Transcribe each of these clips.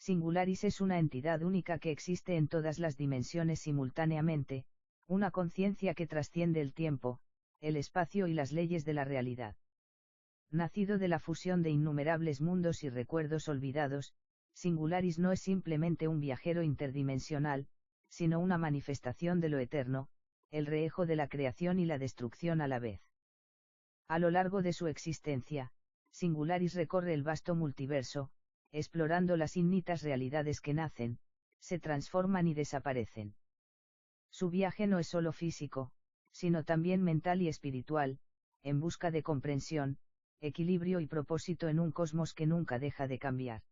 Singularis es una entidad única que existe en todas las dimensiones simultáneamente, una conciencia que trasciende el tiempo, el espacio y las leyes de la realidad. Nacido de la fusión de innumerables mundos y recuerdos olvidados, Singularis no es simplemente un viajero interdimensional, sino una manifestación de lo eterno, el reejo de la creación y la destrucción a la vez. A lo largo de su existencia, Singularis recorre el vasto multiverso, explorando las infinitas realidades que nacen, se transforman y desaparecen. Su viaje no es solo físico, sino también mental y espiritual, en busca de comprensión, equilibrio y propósito en un cosmos que nunca deja de cambiar.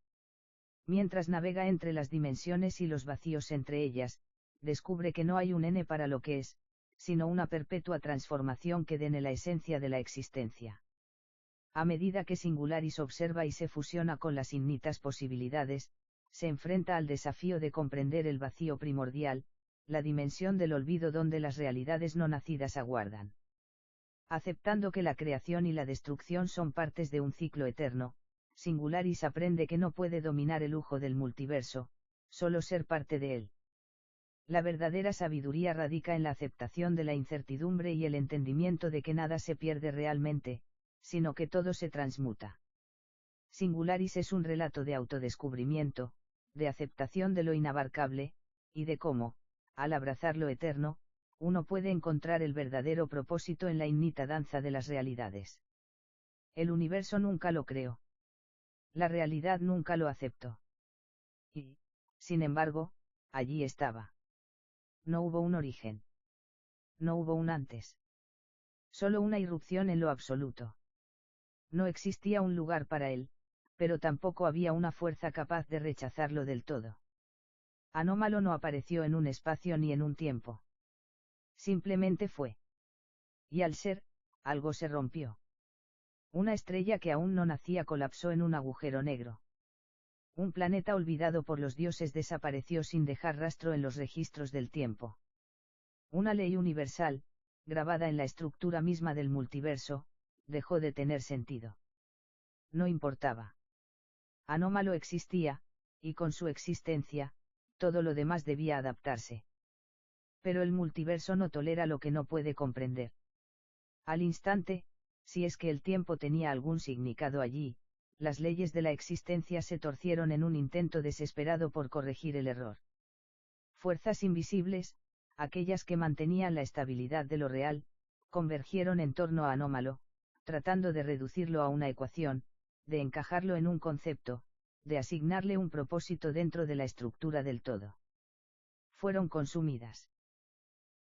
Mientras navega entre las dimensiones y los vacíos entre ellas, descubre que no hay un N para lo que es, sino una perpetua transformación que dene la esencia de la existencia. A medida que Singularis observa y se fusiona con las infinitas posibilidades, se enfrenta al desafío de comprender el vacío primordial, la dimensión del olvido donde las realidades no nacidas aguardan. Aceptando que la creación y la destrucción son partes de un ciclo eterno, Singularis aprende que no puede dominar el lujo del multiverso, solo ser parte de él. La verdadera sabiduría radica en la aceptación de la incertidumbre y el entendimiento de que nada se pierde realmente, sino que todo se transmuta. Singularis es un relato de autodescubrimiento, de aceptación de lo inabarcable, y de cómo, al abrazar lo eterno, uno puede encontrar el verdadero propósito en la infinita danza de las realidades. El universo nunca lo creó. La realidad nunca lo aceptó. Y, sin embargo, allí estaba. No hubo un origen. No hubo un antes. Solo una irrupción en lo absoluto. No existía un lugar para él, pero tampoco había una fuerza capaz de rechazarlo del todo. Anómalo no apareció en un espacio ni en un tiempo. Simplemente fue. Y al ser, algo se rompió. Una estrella que aún no nacía colapsó en un agujero negro. Un planeta olvidado por los dioses desapareció sin dejar rastro en los registros del tiempo. Una ley universal, grabada en la estructura misma del multiverso, dejó de tener sentido. No importaba. Anómalo existía, y con su existencia, todo lo demás debía adaptarse. Pero el multiverso no tolera lo que no puede comprender. Al instante, si es que el tiempo tenía algún significado allí, las leyes de la existencia se torcieron en un intento desesperado por corregir el error. Fuerzas invisibles, aquellas que mantenían la estabilidad de lo real, convergieron en torno a Anómalo, tratando de reducirlo a una ecuación, de encajarlo en un concepto, de asignarle un propósito dentro de la estructura del todo. Fueron consumidas.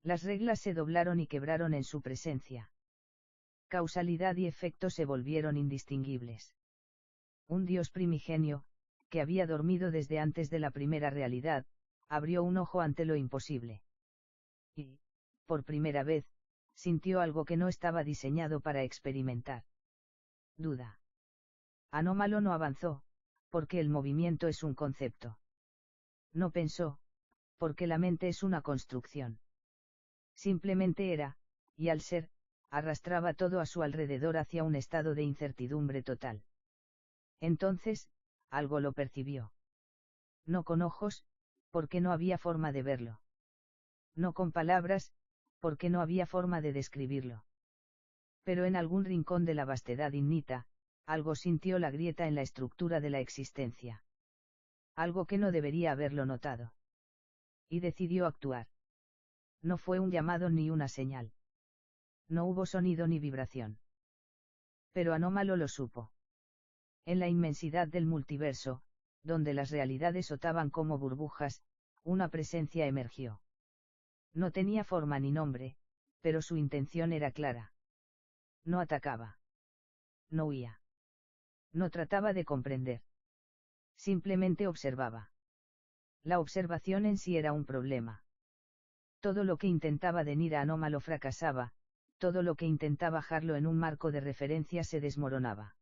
Las reglas se doblaron y quebraron en su presencia. Causalidad y efecto se volvieron indistinguibles. Un Dios primigenio, que había dormido desde antes de la primera realidad, abrió un ojo ante lo imposible. Y, por primera vez, sintió algo que no estaba diseñado para experimentar. Duda. Anómalo no avanzó, porque el movimiento es un concepto. No pensó, porque la mente es una construcción. Simplemente era, y al ser, arrastraba todo a su alrededor hacia un estado de incertidumbre total. Entonces, algo lo percibió. No con ojos, porque no había forma de verlo. No con palabras, porque no había forma de describirlo. Pero en algún rincón de la vastedad infinita, algo sintió la grieta en la estructura de la existencia. Algo que no debería haberlo notado. Y decidió actuar. No fue un llamado ni una señal. No hubo sonido ni vibración. Pero Anómalo lo supo. En la inmensidad del multiverso, donde las realidades otaban como burbujas, una presencia emergió. No tenía forma ni nombre, pero su intención era clara. No atacaba. No huía. No trataba de comprender. Simplemente observaba. La observación en sí era un problema. Todo lo que intentaba definir a Anómalo fracasaba, todo lo que intentaba bajarlo en un marco de referencia se desmoronaba.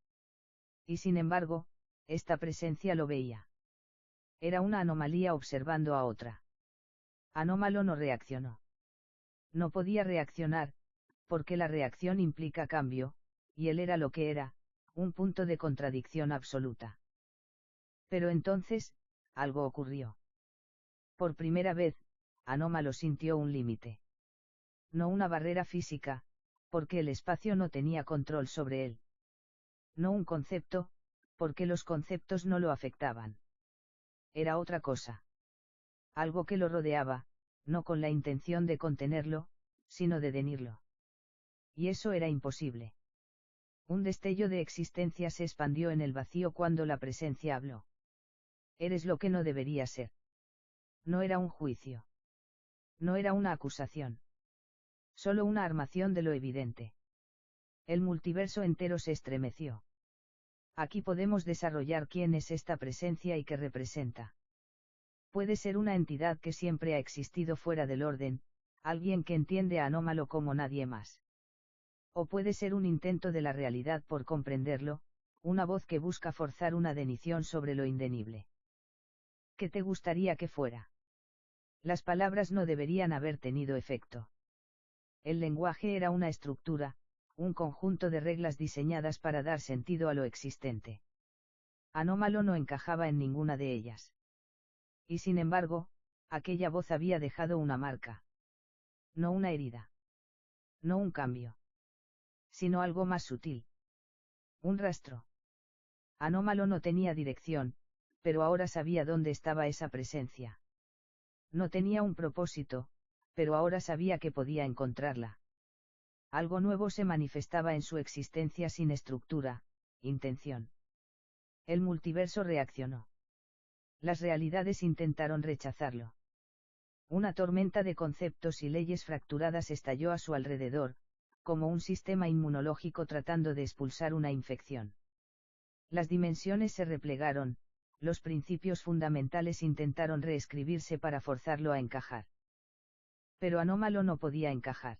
Y sin embargo, esta presencia lo veía. Era una anomalía observando a otra. Anómalo no reaccionó. No podía reaccionar, porque la reacción implica cambio, y él era lo que era, un punto de contradicción absoluta. Pero entonces, algo ocurrió. Por primera vez, Anómalo sintió un límite. No una barrera física, porque el espacio no tenía control sobre él. No un concepto, porque los conceptos no lo afectaban. Era otra cosa. Algo que lo rodeaba, no con la intención de contenerlo, sino de denirlo. Y eso era imposible. Un destello de existencia se expandió en el vacío cuando la presencia habló. Eres lo que no debería ser. No era un juicio. No era una acusación. Solo una armación de lo evidente. El multiverso entero se estremeció. Aquí podemos desarrollar quién es esta presencia y qué representa. Puede ser una entidad que siempre ha existido fuera del orden, alguien que entiende a Anómalo como nadie más. O puede ser un intento de la realidad por comprenderlo, una voz que busca forzar una denición sobre lo indenible. ¿Qué te gustaría que fuera? Las palabras no deberían haber tenido efecto. El lenguaje era una estructura, un conjunto de reglas diseñadas para dar sentido a lo existente. Anómalo no encajaba en ninguna de ellas. Y sin embargo, aquella voz había dejado una marca. No una herida. No un cambio. Sino algo más sutil. Un rastro. Anómalo no tenía dirección, pero ahora sabía dónde estaba esa presencia. No tenía un propósito, pero ahora sabía que podía encontrarla. Algo nuevo se manifestaba en su existencia sin estructura, intención. El multiverso reaccionó. Las realidades intentaron rechazarlo. Una tormenta de conceptos y leyes fracturadas estalló a su alrededor, como un sistema inmunológico tratando de expulsar una infección. Las dimensiones se replegaron, los principios fundamentales intentaron reescribirse para forzarlo a encajar. Pero Anómalo no podía encajar.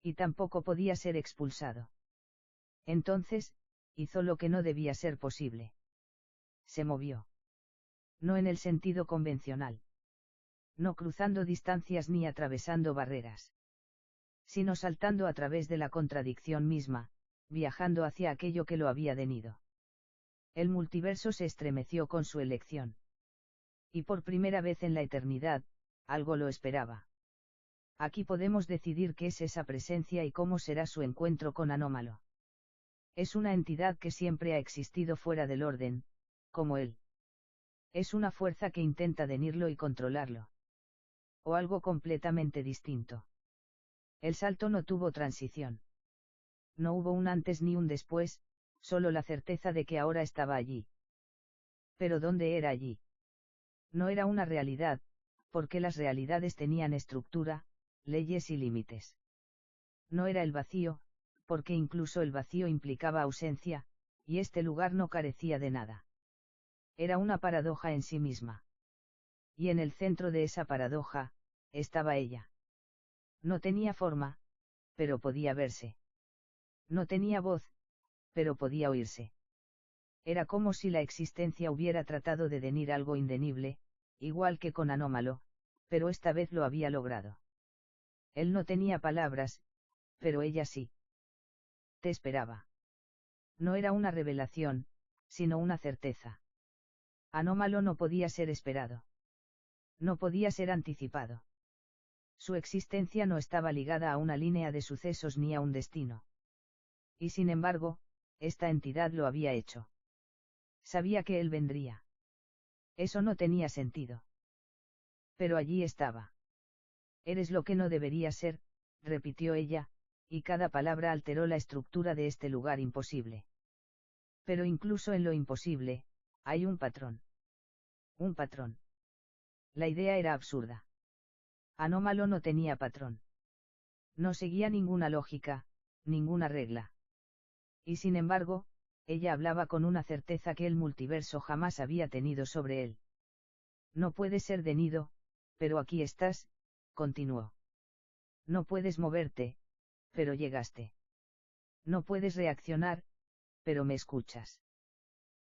Y tampoco podía ser expulsado. Entonces, hizo lo que no debía ser posible. Se movió. No en el sentido convencional. No cruzando distancias ni atravesando barreras. Sino saltando a través de la contradicción misma, viajando hacia aquello que lo había denido. El multiverso se estremeció con su elección. Y por primera vez en la eternidad, algo lo esperaba. Aquí podemos decidir qué es esa presencia y cómo será su encuentro con Anómalo. Es una entidad que siempre ha existido fuera del orden, como él. Es una fuerza que intenta denirlo y controlarlo. O algo completamente distinto. El salto no tuvo transición. No hubo un antes ni un después, solo la certeza de que ahora estaba allí. Pero ¿dónde era allí? No era una realidad, porque las realidades tenían estructura, leyes y límites. No era el vacío, porque incluso el vacío implicaba ausencia, y este lugar no carecía de nada. Era una paradoja en sí misma. Y en el centro de esa paradoja, estaba ella. No tenía forma, pero podía verse. No tenía voz, pero podía oírse. Era como si la existencia hubiera tratado de denir algo indenible, igual que con Anómalo, pero esta vez lo había logrado. Él no tenía palabras, pero ella sí. Te esperaba. No era una revelación, sino una certeza. Anómalo no podía ser esperado. No podía ser anticipado. Su existencia no estaba ligada a una línea de sucesos ni a un destino. Y sin embargo, esta entidad lo había hecho. Sabía que él vendría. Eso no tenía sentido. Pero allí estaba. Eres lo que no debería ser, repitió ella, y cada palabra alteró la estructura de este lugar imposible. Pero incluso en lo imposible, hay un patrón. Un patrón. La idea era absurda. Anómalo no tenía patrón. No seguía ninguna lógica, ninguna regla. Y sin embargo, ella hablaba con una certeza que el multiverso jamás había tenido sobre él. No puedes ser denido, pero aquí estás, continuó. No puedes moverte, pero llegaste. No puedes reaccionar, pero me escuchas.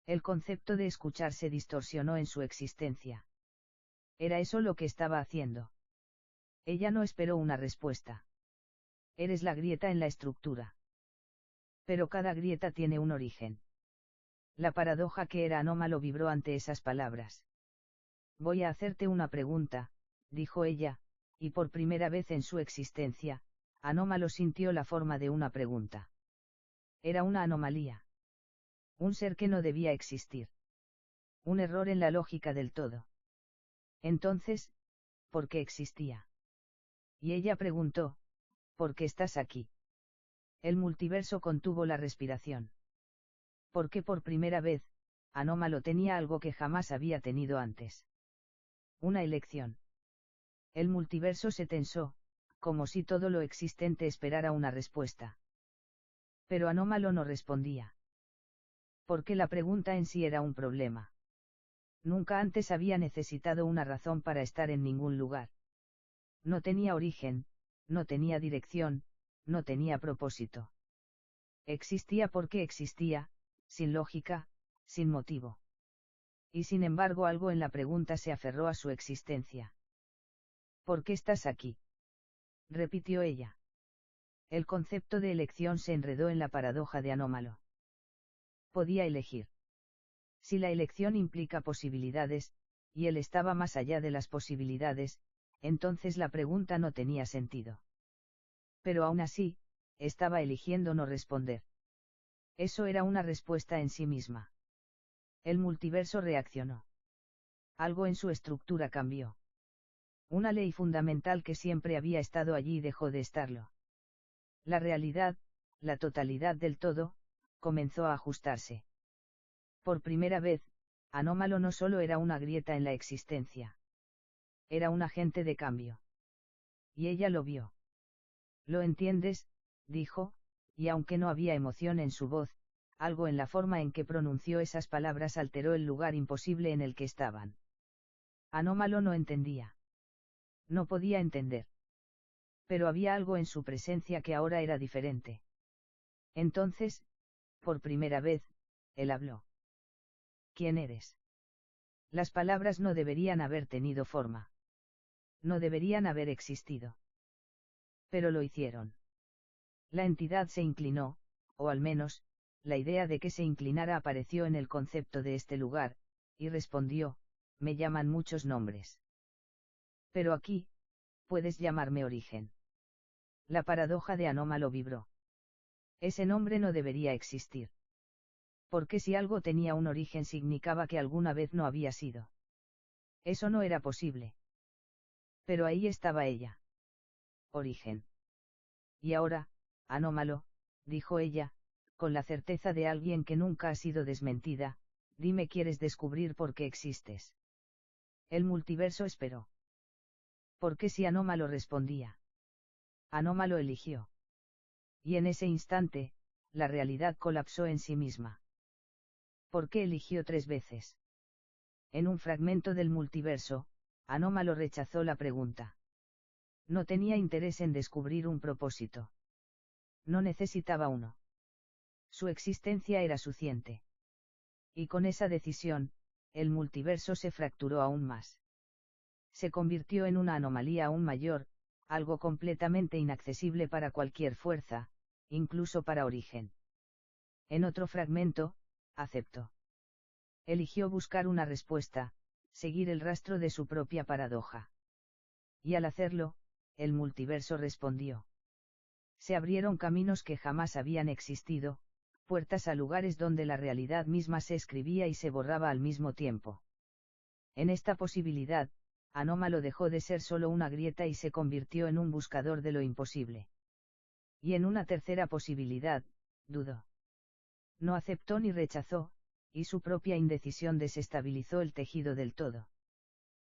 El concepto de escuchar se distorsionó en su existencia. Era eso lo que estaba haciendo. Ella no esperó una respuesta. Eres la grieta en la estructura. Pero cada grieta tiene un origen. La paradoja que era Anómalo vibró ante esas palabras. Voy a hacerte una pregunta, dijo ella, y por primera vez en su existencia, Anómalo sintió la forma de una pregunta. Era una anomalía. Un ser que no debía existir. Un error en la lógica del todo. Entonces, ¿por qué existía? Y ella preguntó, ¿por qué estás aquí? El multiverso contuvo la respiración. Porque por primera vez, Anómalo tenía algo que jamás había tenido antes. Una elección. El multiverso se tensó, como si todo lo existente esperara una respuesta. Pero Anómalo no respondía. Porque la pregunta en sí era un problema. Nunca antes había necesitado una razón para estar en ningún lugar. No tenía origen, no tenía dirección, no tenía propósito. Existía porque existía, sin lógica, sin motivo. Y sin embargo algo en la pregunta se aferró a su existencia. ¿Por qué estás aquí? Repitió ella. El concepto de elección se enredó en la paradoja de Anómalo. Podía elegir. Si la elección implica posibilidades, y él estaba más allá de las posibilidades, entonces la pregunta no tenía sentido. Pero aún así, estaba eligiendo no responder. Eso era una respuesta en sí misma. El multiverso reaccionó. Algo en su estructura cambió. Una ley fundamental que siempre había estado allí dejó de estarlo. La realidad, la totalidad del todo, comenzó a ajustarse. Por primera vez, Anómalo no solo era una grieta en la existencia. Era un agente de cambio. Y ella lo vio. ¿Lo entiendes?, dijo, y aunque no había emoción en su voz, algo en la forma en que pronunció esas palabras alteró el lugar imposible en el que estaban. Anómalo no entendía. No podía entender. Pero había algo en su presencia que ahora era diferente. Entonces, por primera vez, él habló. ¿Quién eres? Las palabras no deberían haber tenido forma. No deberían haber existido. Pero lo hicieron. La entidad se inclinó, o al menos, la idea de que se inclinara apareció en el concepto de este lugar, y respondió, me llaman muchos nombres. Pero aquí, puedes llamarme Origen. La paradoja de Anómalo vibró. Ese nombre no debería existir. Porque si algo tenía un origen significaba que alguna vez no había sido. Eso no era posible. Pero ahí estaba ella. Origen. Y ahora, Anómalo, dijo ella, con la certeza de alguien que nunca ha sido desmentida, dime, ¿quieres descubrir por qué existes? El multiverso esperó. Porque si Anómalo respondía. Anómalo eligió. Y en ese instante, la realidad colapsó en sí misma. ¿Por qué eligió 3 veces? En un fragmento del multiverso, Anómalo rechazó la pregunta. No tenía interés en descubrir un propósito. No necesitaba uno. Su existencia era suficiente. Y con esa decisión, el multiverso se fracturó aún más. Se convirtió en una anomalía aún mayor, algo completamente inaccesible para cualquier fuerza, incluso para Origen. En otro fragmento, aceptó. Eligió buscar una respuesta, seguir el rastro de su propia paradoja. Y al hacerlo, el multiverso respondió. Se abrieron caminos que jamás habían existido, puertas a lugares donde la realidad misma se escribía y se borraba al mismo tiempo. En esta posibilidad, Anómalo dejó de ser solo una grieta y se convirtió en un buscador de lo imposible. Y en una tercera posibilidad, dudó. No aceptó ni rechazó, y su propia indecisión desestabilizó el tejido del todo.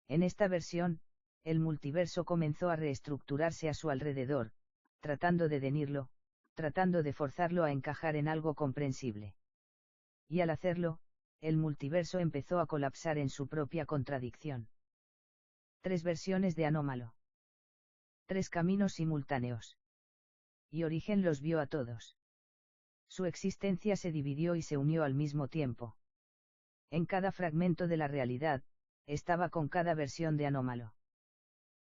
En esta versión, el multiverso comenzó a reestructurarse a su alrededor, tratando de denirlo, tratando de forzarlo a encajar en algo comprensible. Y al hacerlo, el multiverso empezó a colapsar en su propia contradicción. 3 versiones de Anómalo. 3 caminos simultáneos. Y Origen los vio a todos. Su existencia se dividió y se unió al mismo tiempo. En cada fragmento de la realidad, estaba con cada versión de Anómalo.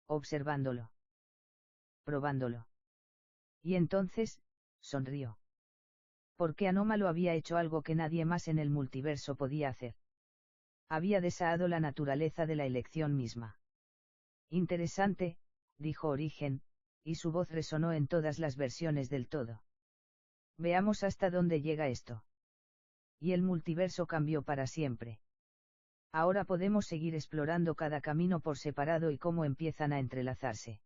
Observándolo. Probándolo. Y entonces, sonrió. Porque Anómalo había hecho algo que nadie más en el multiverso podía hacer. Había desaado la naturaleza de la elección misma. Interesante, dijo Origen, y su voz resonó en todas las versiones del todo. Veamos hasta dónde llega esto. Y el multiverso cambió para siempre. Ahora podemos seguir explorando cada camino por separado y cómo empiezan a entrelazarse.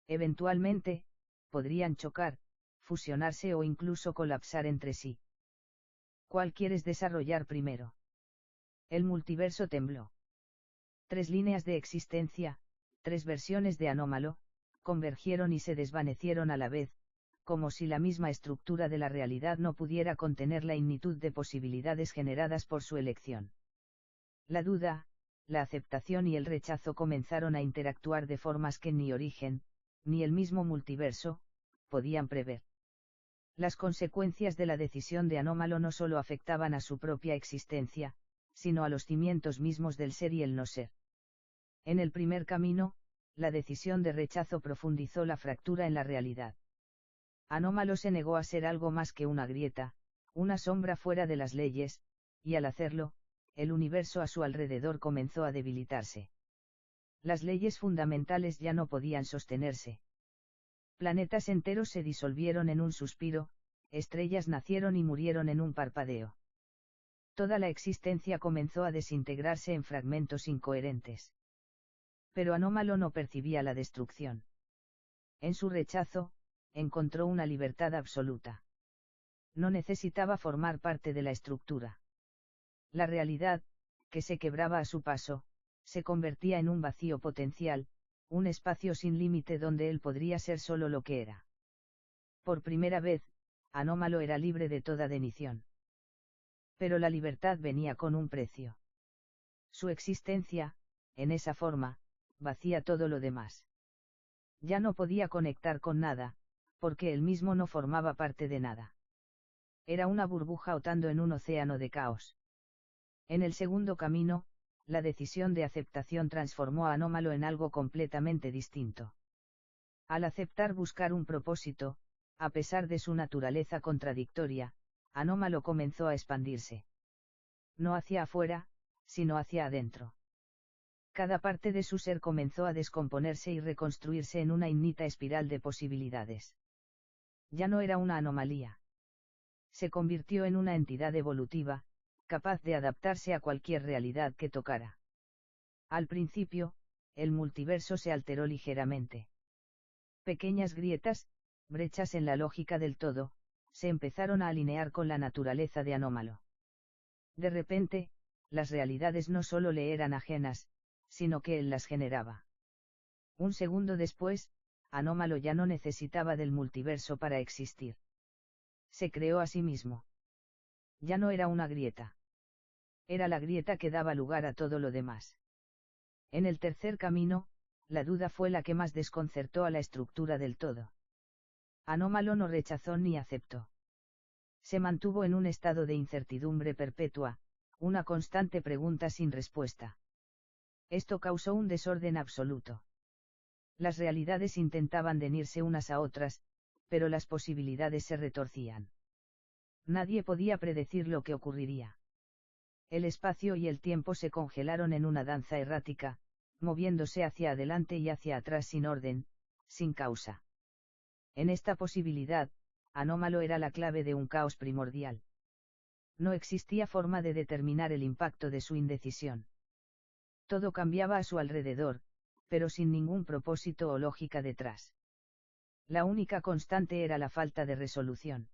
Eventualmente, podrían chocar, fusionarse o incluso colapsar entre sí. ¿Cuál quieres desarrollar primero? El multiverso tembló. 3 líneas de existencia, 3 versiones de Anómalo, convergieron y se desvanecieron a la vez, como si la misma estructura de la realidad no pudiera contener la infinitud de posibilidades generadas por su elección. La duda, la aceptación y el rechazo comenzaron a interactuar de formas que ni Origen, ni el mismo multiverso, podían prever. Las consecuencias de la decisión de Anómalo no solo afectaban a su propia existencia, sino a los cimientos mismos del ser y el no ser. En el primer camino, la decisión de rechazo profundizó la fractura en la realidad. Anómalo se negó a ser algo más que una grieta, una sombra fuera de las leyes, y al hacerlo, el universo a su alrededor comenzó a debilitarse. Las leyes fundamentales ya no podían sostenerse. Planetas enteros se disolvieron en un suspiro, estrellas nacieron y murieron en un parpadeo. Toda la existencia comenzó a desintegrarse en fragmentos incoherentes. Pero Anómalo no percibía la destrucción. En su rechazo, encontró una libertad absoluta. No necesitaba formar parte de la estructura. La realidad, que se quebraba a su paso, se convertía en un vacío potencial, un espacio sin límite donde él podría ser solo lo que era. Por primera vez, Anómalo era libre de toda denición. Pero la libertad venía con un precio. Su existencia, en esa forma, vacía todo lo demás. Ya no podía conectar con nada, porque él mismo no formaba parte de nada. Era una burbuja flotando en un océano de caos. En el segundo camino, la decisión de aceptación transformó a Anómalo en algo completamente distinto. Al aceptar buscar un propósito, a pesar de su naturaleza contradictoria, Anómalo comenzó a expandirse. No hacia afuera, sino hacia adentro. Cada parte de su ser comenzó a descomponerse y reconstruirse en una infinita espiral de posibilidades. Ya no era una anomalía. Se convirtió en una entidad evolutiva, capaz de adaptarse a cualquier realidad que tocara. Al principio, el multiverso se alteró ligeramente. Pequeñas grietas, brechas en la lógica del todo, se empezaron a alinear con la naturaleza de Anómalo. De repente, las realidades no solo le eran ajenas, sino que él las generaba. Un segundo después, Anómalo ya no necesitaba del multiverso para existir. Se creó a sí mismo. Ya no era una grieta. Era la grieta que daba lugar a todo lo demás. En el tercer camino, la duda fue la que más desconcertó a la estructura del todo. Anómalo no rechazó ni aceptó. Se mantuvo en un estado de incertidumbre perpetua, una constante pregunta sin respuesta. Esto causó un desorden absoluto. Las realidades intentaban unirse unas a otras, pero las posibilidades se retorcían. Nadie podía predecir lo que ocurriría. El espacio y el tiempo se congelaron en una danza errática, moviéndose hacia adelante y hacia atrás sin orden, sin causa. En esta posibilidad, Anómalo era la clave de un caos primordial. No existía forma de determinar el impacto de su indecisión. Todo cambiaba a su alrededor, pero sin ningún propósito o lógica detrás. La única constante era la falta de resolución.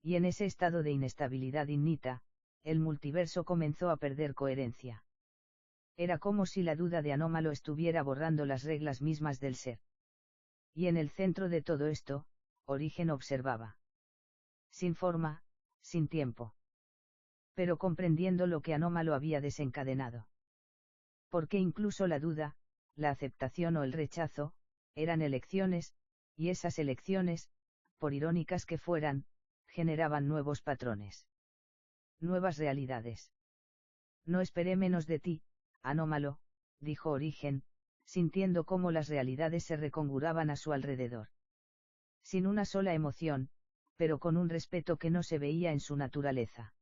Y en ese estado de inestabilidad innata, el multiverso comenzó a perder coherencia. Era como si la duda de Anómalo estuviera borrando las reglas mismas del ser. Y en el centro de todo esto, Origen observaba. Sin forma, sin tiempo. Pero comprendiendo lo que Anómalo había desencadenado. Porque incluso la duda, la aceptación o el rechazo, eran elecciones, y esas elecciones, por irónicas que fueran, generaban nuevos patrones. Nuevas realidades. No esperé menos de ti, Anómalo, dijo Origen, sintiendo cómo las realidades se reconfiguraban a su alrededor. Sin una sola emoción, pero con un respeto que no se veía en su naturaleza.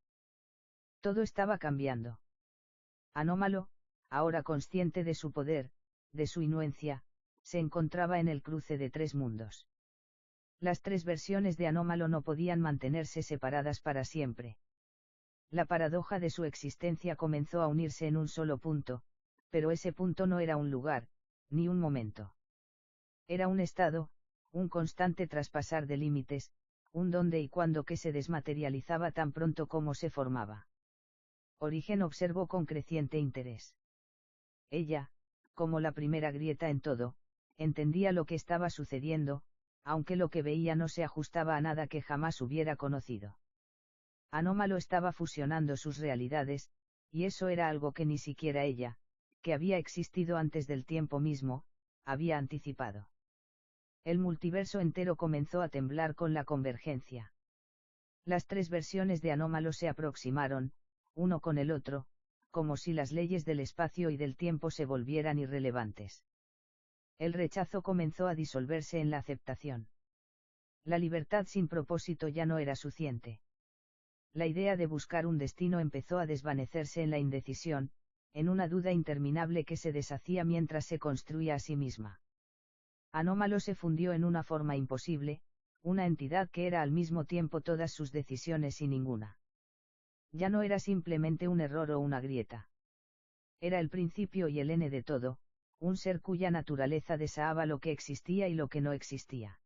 Todo estaba cambiando. Anómalo, ahora consciente de su poder, de su inuencia, se encontraba en el cruce de tres mundos. Las tres versiones de Anómalo no podían mantenerse separadas para siempre. La paradoja de su existencia comenzó a unirse en un solo punto, pero ese punto no era un lugar, ni un momento. Era un estado, un constante traspasar de límites, un dónde y cuándo que se desmaterializaba tan pronto como se formaba. Origen observó con creciente interés. Ella, como la primera grieta en todo, entendía lo que estaba sucediendo, aunque lo que veía no se ajustaba a nada que jamás hubiera conocido. Anómalo estaba fusionando sus realidades, y eso era algo que ni siquiera ella, que había existido antes del tiempo mismo, había anticipado. El multiverso entero comenzó a temblar con la convergencia. Las tres versiones de Anómalo se aproximaron, uno con el otro, como si las leyes del espacio y del tiempo se volvieran irrelevantes. El rechazo comenzó a disolverse en la aceptación. La libertad sin propósito ya no era suficiente. La idea de buscar un destino empezó a desvanecerse en la indecisión, en una duda interminable que se deshacía mientras se construía a sí misma. Anómalo se fundió en una forma imposible, una entidad que era al mismo tiempo todas sus decisiones y ninguna. Ya no era simplemente un error o una grieta. Era el principio y el N de todo, un ser cuya naturaleza deseaba lo que existía y lo que no existía.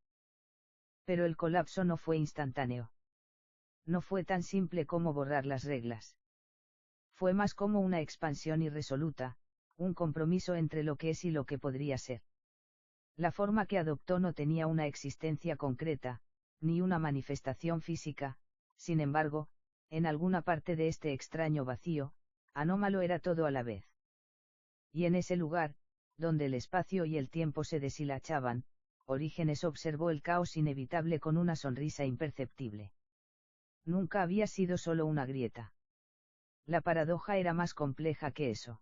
Pero el colapso no fue instantáneo. No fue tan simple como borrar las reglas. Fue más como una expansión irresoluta, un compromiso entre lo que es y lo que podría ser. La forma que adoptó no tenía una existencia concreta, ni una manifestación física, sin embargo, en alguna parte de este extraño vacío, Anómalo era todo a la vez. Y en ese lugar, donde el espacio y el tiempo se deshilachaban, Orígenes observó el caos inevitable con una sonrisa imperceptible. Nunca había sido solo una grieta. La paradoja era más compleja que eso.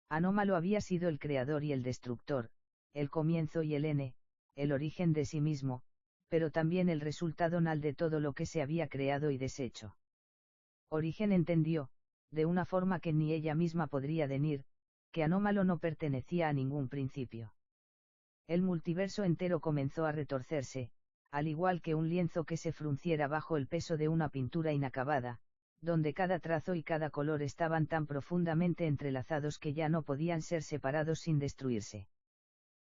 Anómalo había sido el creador y el destructor, el comienzo y el N, el origen de sí mismo, pero también el resultado nal de todo lo que se había creado y deshecho. Origen entendió, de una forma que ni ella misma podría denir, que Anómalo no pertenecía a ningún principio. El multiverso entero comenzó a retorcerse, al igual que un lienzo que se frunciera bajo el peso de una pintura inacabada, donde cada trazo y cada color estaban tan profundamente entrelazados que ya no podían ser separados sin destruirse.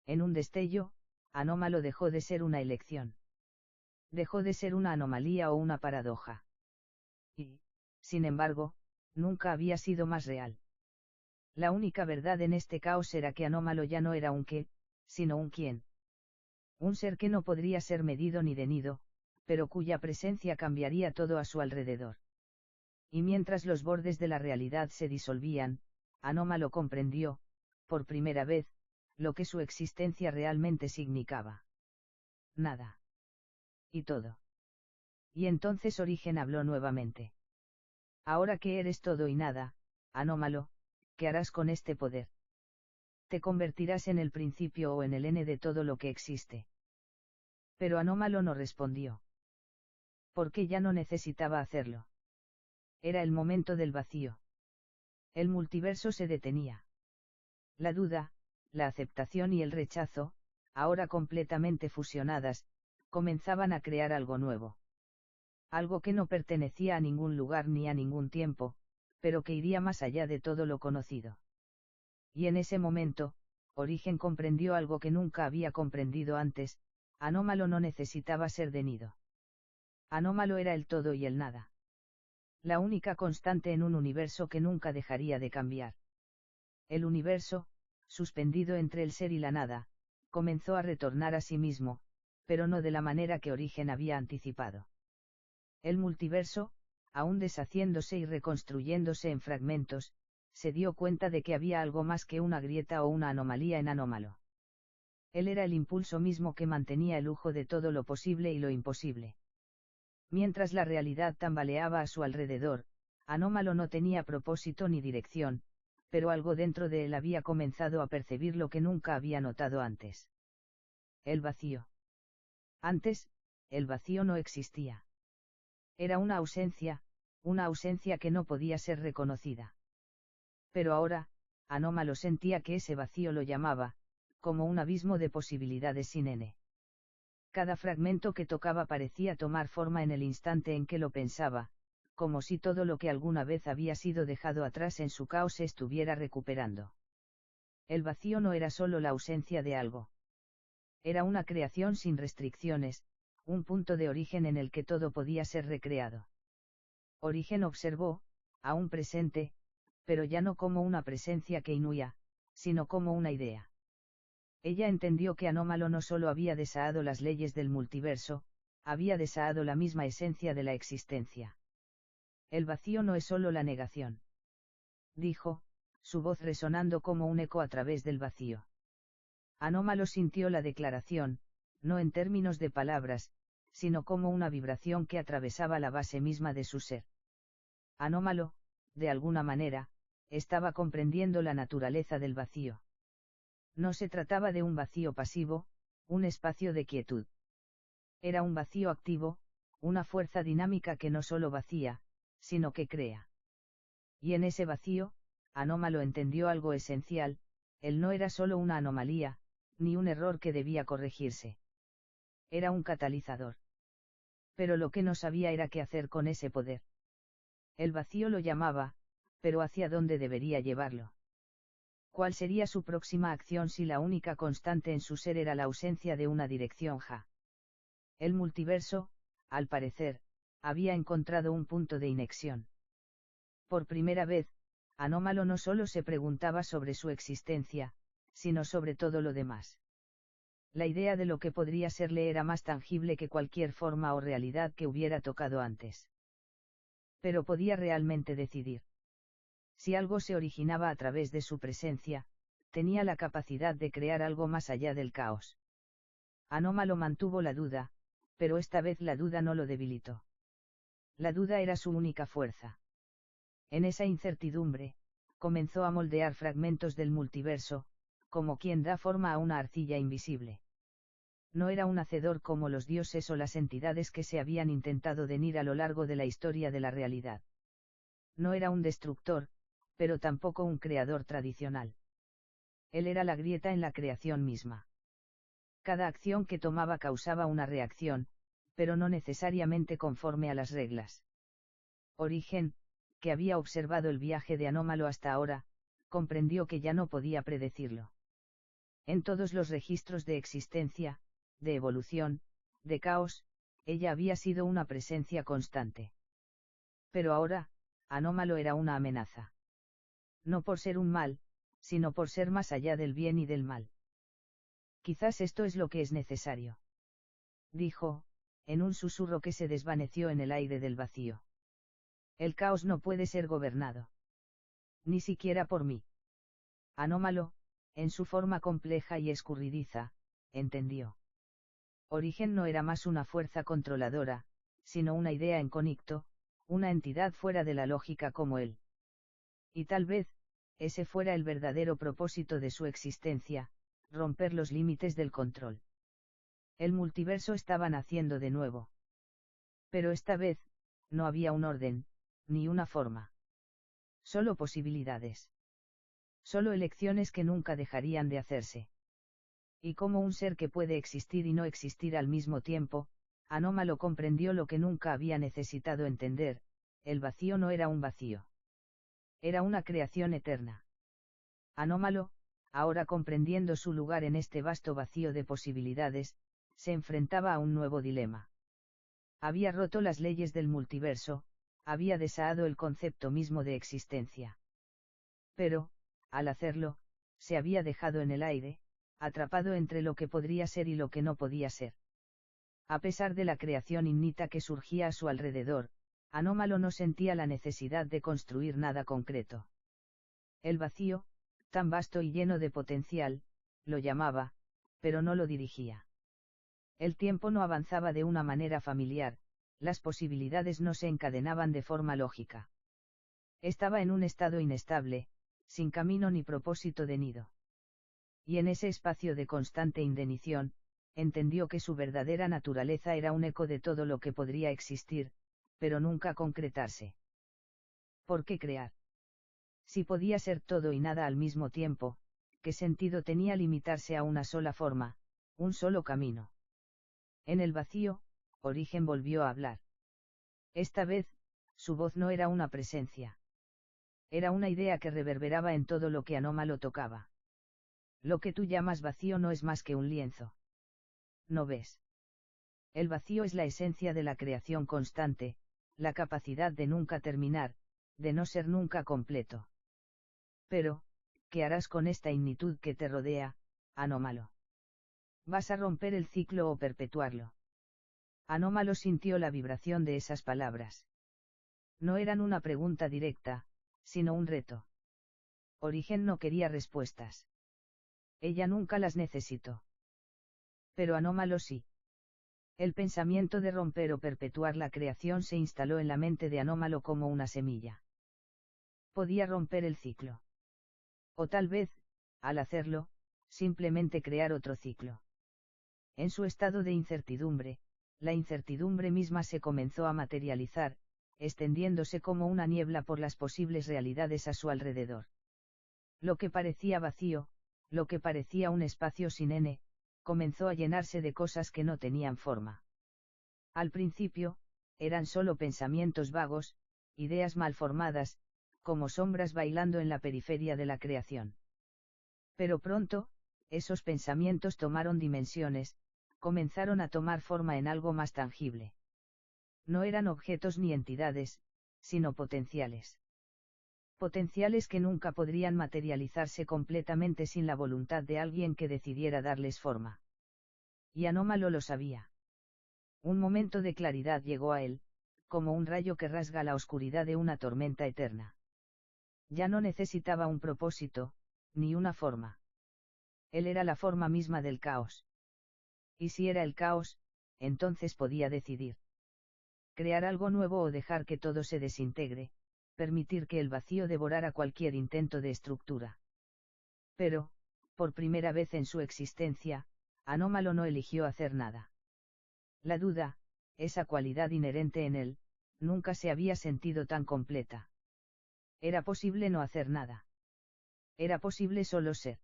En un destello, Anómalo dejó de ser una elección. Dejó de ser una anomalía o una paradoja. Y, sin embargo, nunca había sido más real. La única verdad en este caos era que Anómalo ya no era un qué, sino un quién. Un ser que no podría ser medido ni denido, pero cuya presencia cambiaría todo a su alrededor. Y mientras los bordes de la realidad se disolvían, Anómalo comprendió, por primera vez, lo que su existencia realmente significaba. Nada. Y todo. Y entonces Origen habló nuevamente. Ahora que eres todo y nada, Anómalo, ¿qué harás con este poder? Te convertirás en el principio o en el N de todo lo que existe. Pero Anómalo no respondió. Porque ya no necesitaba hacerlo. Era el momento del vacío. El multiverso se detenía. La duda, la aceptación y el rechazo, ahora completamente fusionadas, comenzaban a crear algo nuevo. Algo que no pertenecía a ningún lugar ni a ningún tiempo, pero que iría más allá de todo lo conocido. Y en ese momento, Origen comprendió algo que nunca había comprendido antes: Anómalo no necesitaba ser denido. Anómalo era el todo y el nada. La única constante en un universo que nunca dejaría de cambiar. El universo, suspendido entre el ser y la nada, comenzó a retornar a sí mismo, pero no de la manera que Origen había anticipado. El multiverso, aún deshaciéndose y reconstruyéndose en fragmentos, se dio cuenta de que había algo más que una grieta o una anomalía en Anómalo. Él era el impulso mismo que mantenía el lujo de todo lo posible y lo imposible. Mientras la realidad tambaleaba a su alrededor, Anómalo no tenía propósito ni dirección, pero algo dentro de él había comenzado a percibir lo que nunca había notado antes. El vacío. Antes, el vacío no existía. Era una ausencia que no podía ser reconocida. Pero ahora, Anómalo sentía que ese vacío lo llamaba, como un abismo de posibilidades sin n. Cada fragmento que tocaba parecía tomar forma en el instante en que lo pensaba, como si todo lo que alguna vez había sido dejado atrás en su caos se estuviera recuperando. El vacío no era solo la ausencia de algo. Era una creación sin restricciones, un punto de origen en el que todo podía ser recreado. Origen observó, aún presente, pero ya no como una presencia que inhuía, sino como una idea. Ella entendió que Anómalo no solo había desaado las leyes del multiverso, había desaado la misma esencia de la existencia. El vacío no es solo la negación. Dijo, su voz resonando como un eco a través del vacío. Anómalo sintió la declaración, no en términos de palabras, sino como una vibración que atravesaba la base misma de su ser. Anómalo, de alguna manera, estaba comprendiendo la naturaleza del vacío. No se trataba de un vacío pasivo, un espacio de quietud. Era un vacío activo, una fuerza dinámica que no solo vacía, sino que crea. Y en ese vacío, Anómalo entendió algo esencial: él no era solo una anomalía, ni un error que debía corregirse. Era un catalizador. Pero lo que no sabía era qué hacer con ese poder. El vacío lo llamaba, pero ¿hacia dónde debería llevarlo? ¿Cuál sería su próxima acción si la única constante en su ser era la ausencia de una dirección ja? El multiverso, al parecer, había encontrado un punto de inexión. Por primera vez, Anómalo no solo se preguntaba sobre su existencia, sino sobre todo lo demás. La idea de lo que podría serle era más tangible que cualquier forma o realidad que hubiera tocado antes. Pero podía realmente decidir. Si algo se originaba a través de su presencia, tenía la capacidad de crear algo más allá del caos. Anómalo mantuvo la duda, pero esta vez la duda no lo debilitó. La duda era su única fuerza. En esa incertidumbre, comenzó a moldear fragmentos del multiverso, como quien da forma a una arcilla invisible. No era un hacedor como los dioses o las entidades que se habían intentado definir a lo largo de la historia de la realidad. No era un destructor, pero tampoco un creador tradicional. Él era la grieta en la creación misma. Cada acción que tomaba causaba una reacción, pero no necesariamente conforme a las reglas. Origen, que había observado el viaje de Anómalo hasta ahora, comprendió que ya no podía predecirlo. En todos los registros de existencia, de evolución, de caos, ella había sido una presencia constante. Pero ahora, Anómalo era una amenaza. No por ser un mal, sino por ser más allá del bien y del mal. Quizás esto es lo que es necesario. Dijo, en un susurro que se desvaneció en el aire del vacío. El caos no puede ser gobernado. Ni siquiera por mí. Anómalo, en su forma compleja y escurridiza, entendió. Origen no era más una fuerza controladora, sino una idea en connicto, una entidad fuera de la lógica como él. Y tal vez, ese fuera el verdadero propósito de su existencia, romper los límites del control. El multiverso estaba naciendo de nuevo. Pero esta vez, no había un orden, ni una forma. Solo posibilidades. Solo elecciones que nunca dejarían de hacerse. Y como un ser que puede existir y no existir al mismo tiempo, Anómalo comprendió lo que nunca había necesitado entender: el vacío no era un vacío. Era una creación eterna. Anómalo, ahora comprendiendo su lugar en este vasto vacío de posibilidades, se enfrentaba a un nuevo dilema. Había roto las leyes del multiverso, había desaado el concepto mismo de existencia. Pero, al hacerlo, se había dejado en el aire, atrapado entre lo que podría ser y lo que no podía ser. A pesar de la creación innata que surgía a su alrededor, Anómalo no sentía la necesidad de construir nada concreto. El vacío, tan vasto y lleno de potencial, lo llamaba, pero no lo dirigía. El tiempo no avanzaba de una manera familiar, las posibilidades no se encadenaban de forma lógica. Estaba en un estado inestable, sin camino ni propósito de nido. Y en ese espacio de constante indenición, entendió que su verdadera naturaleza era un eco de todo lo que podría existir, pero nunca concretarse. ¿Por qué crear? Si podía ser todo y nada al mismo tiempo, ¿qué sentido tenía limitarse a una sola forma, un solo camino? En el vacío, Origen volvió a hablar. Esta vez, su voz no era una presencia. Era una idea que reverberaba en todo lo que Anómalo tocaba. Lo que tú llamas vacío no es más que un lienzo. ¿No ves? El vacío es la esencia de la creación constante, la capacidad de nunca terminar, de no ser nunca completo. Pero, ¿qué harás con esta ignitud que te rodea, Anómalo? ¿Vas a romper el ciclo o perpetuarlo? Anómalo sintió la vibración de esas palabras. No eran una pregunta directa, sino un reto. Origen no quería respuestas. Ella nunca las necesitó. Pero Anómalo sí. El pensamiento de romper o perpetuar la creación se instaló en la mente de Anómalo como una semilla. Podía romper el ciclo. O tal vez, al hacerlo, simplemente crear otro ciclo. En su estado de incertidumbre, la incertidumbre misma se comenzó a materializar, extendiéndose como una niebla por las posibles realidades a su alrededor. Lo que parecía vacío, lo que parecía un espacio sin n, comenzó a llenarse de cosas que no tenían forma. Al principio, eran solo pensamientos vagos, ideas mal formadas, como sombras bailando en la periferia de la creación. Pero pronto, esos pensamientos tomaron dimensiones, comenzaron a tomar forma en algo más tangible. No eran objetos ni entidades, sino potenciales. Potenciales que nunca podrían materializarse completamente sin la voluntad de alguien que decidiera darles forma. Y Anómalo lo sabía. Un momento de claridad llegó a él, como un rayo que rasga la oscuridad de una tormenta eterna. Ya no necesitaba un propósito, ni una forma. Él era la forma misma del caos. Y si era el caos, entonces podía decidir. Crear algo nuevo o dejar que todo se desintegre, permitir que el vacío devorara cualquier intento de estructura. Pero, por primera vez en su existencia, Anómalo no eligió hacer nada. La duda, esa cualidad inherente en él, nunca se había sentido tan completa. Era posible no hacer nada. Era posible solo ser.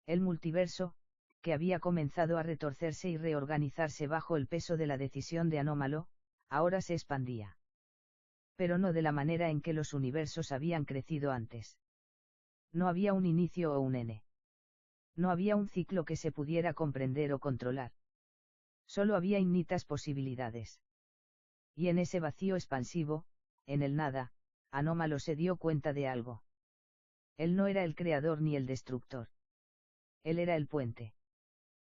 El multiverso, que había comenzado a retorcerse y reorganizarse bajo el peso de la decisión de Anómalo, ahora se expandía. Pero no de la manera en que los universos habían crecido antes. No había un inicio o un n. No había un ciclo que se pudiera comprender o controlar. Solo había infinitas posibilidades. Y en ese vacío expansivo, en el nada, Anómalo se dio cuenta de algo. Él no era el creador ni el destructor. Él era el puente.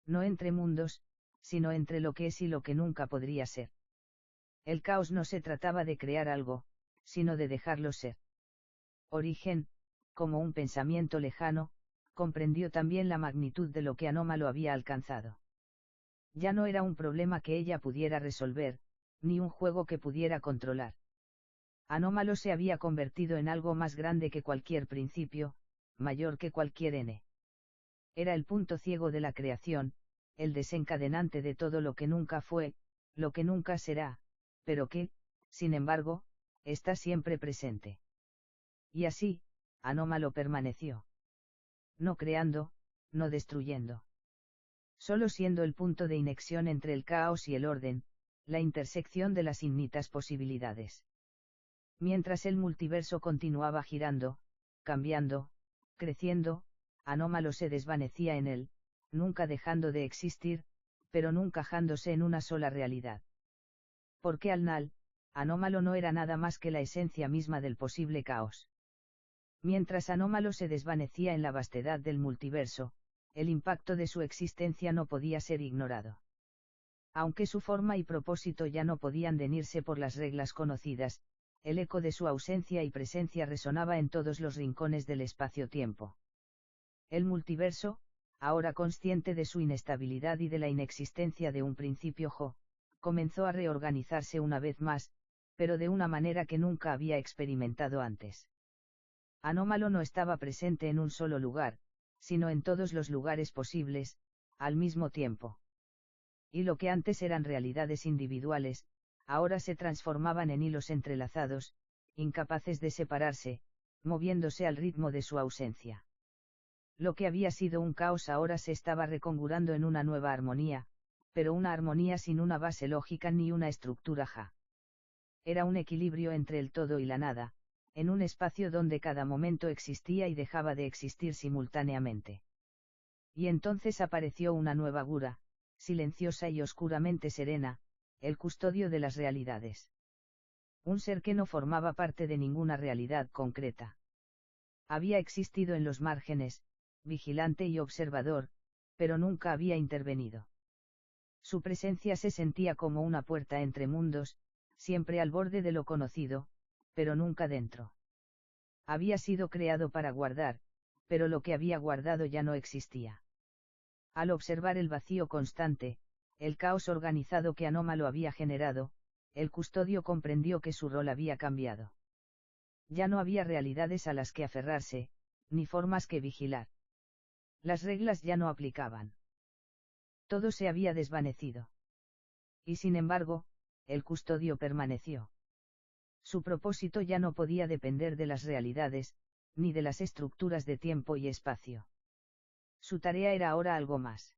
No entre mundos, sino entre lo que es y lo que nunca podría ser. El caos no se trataba de crear algo, sino de dejarlo ser. Origen, como un pensamiento lejano, comprendió también la magnitud de lo que Anómalo había alcanzado. Ya no era un problema que ella pudiera resolver, ni un juego que pudiera controlar. Anómalo se había convertido en algo más grande que cualquier principio, mayor que cualquier n. Era el punto ciego de la creación, el desencadenante de todo lo que nunca fue, lo que nunca será, pero que, sin embargo, está siempre presente. Y así, Anómalo permaneció. No creando, no destruyendo. Solo siendo el punto de inexión entre el caos y el orden, la intersección de las infinitas posibilidades. Mientras el multiverso continuaba girando, cambiando, creciendo, Anómalo se desvanecía en él, nunca dejando de existir, pero nunca encajándose en una sola realidad. Porque al final, Anómalo no era nada más que la esencia misma del posible caos. Mientras Anómalo se desvanecía en la vastedad del multiverso, el impacto de su existencia no podía ser ignorado. Aunque su forma y propósito ya no podían definirse por las reglas conocidas, el eco de su ausencia y presencia resonaba en todos los rincones del espacio-tiempo. El multiverso, ahora consciente de su inestabilidad y de la inexistencia de un principio comenzó a reorganizarse una vez más, pero de una manera que nunca había experimentado antes. Anómalo no estaba presente en un solo lugar, sino en todos los lugares posibles, al mismo tiempo. Y lo que antes eran realidades individuales, ahora se transformaban en hilos entrelazados, incapaces de separarse, moviéndose al ritmo de su ausencia. Lo que había sido un caos ahora se estaba reconfigurando en una nueva armonía, pero una armonía sin una base lógica ni una estructura ja. Era un equilibrio entre el todo y la nada, en un espacio donde cada momento existía y dejaba de existir simultáneamente. Y entonces apareció una nueva Gura, silenciosa y oscuramente serena, el custodio de las realidades. Un ser que no formaba parte de ninguna realidad concreta. Había existido en los márgenes, vigilante y observador, pero nunca había intervenido. Su presencia se sentía como una puerta entre mundos, siempre al borde de lo conocido, pero nunca dentro. Había sido creado para guardar, pero lo que había guardado ya no existía. Al observar el vacío constante, el caos organizado que Anómalo había generado, el custodio comprendió que su rol había cambiado. Ya no había realidades a las que aferrarse, ni formas que vigilar. Las reglas ya no aplicaban. Todo se había desvanecido. Y sin embargo, el custodio permaneció. Su propósito ya no podía depender de las realidades, ni de las estructuras de tiempo y espacio. Su tarea era ahora algo más.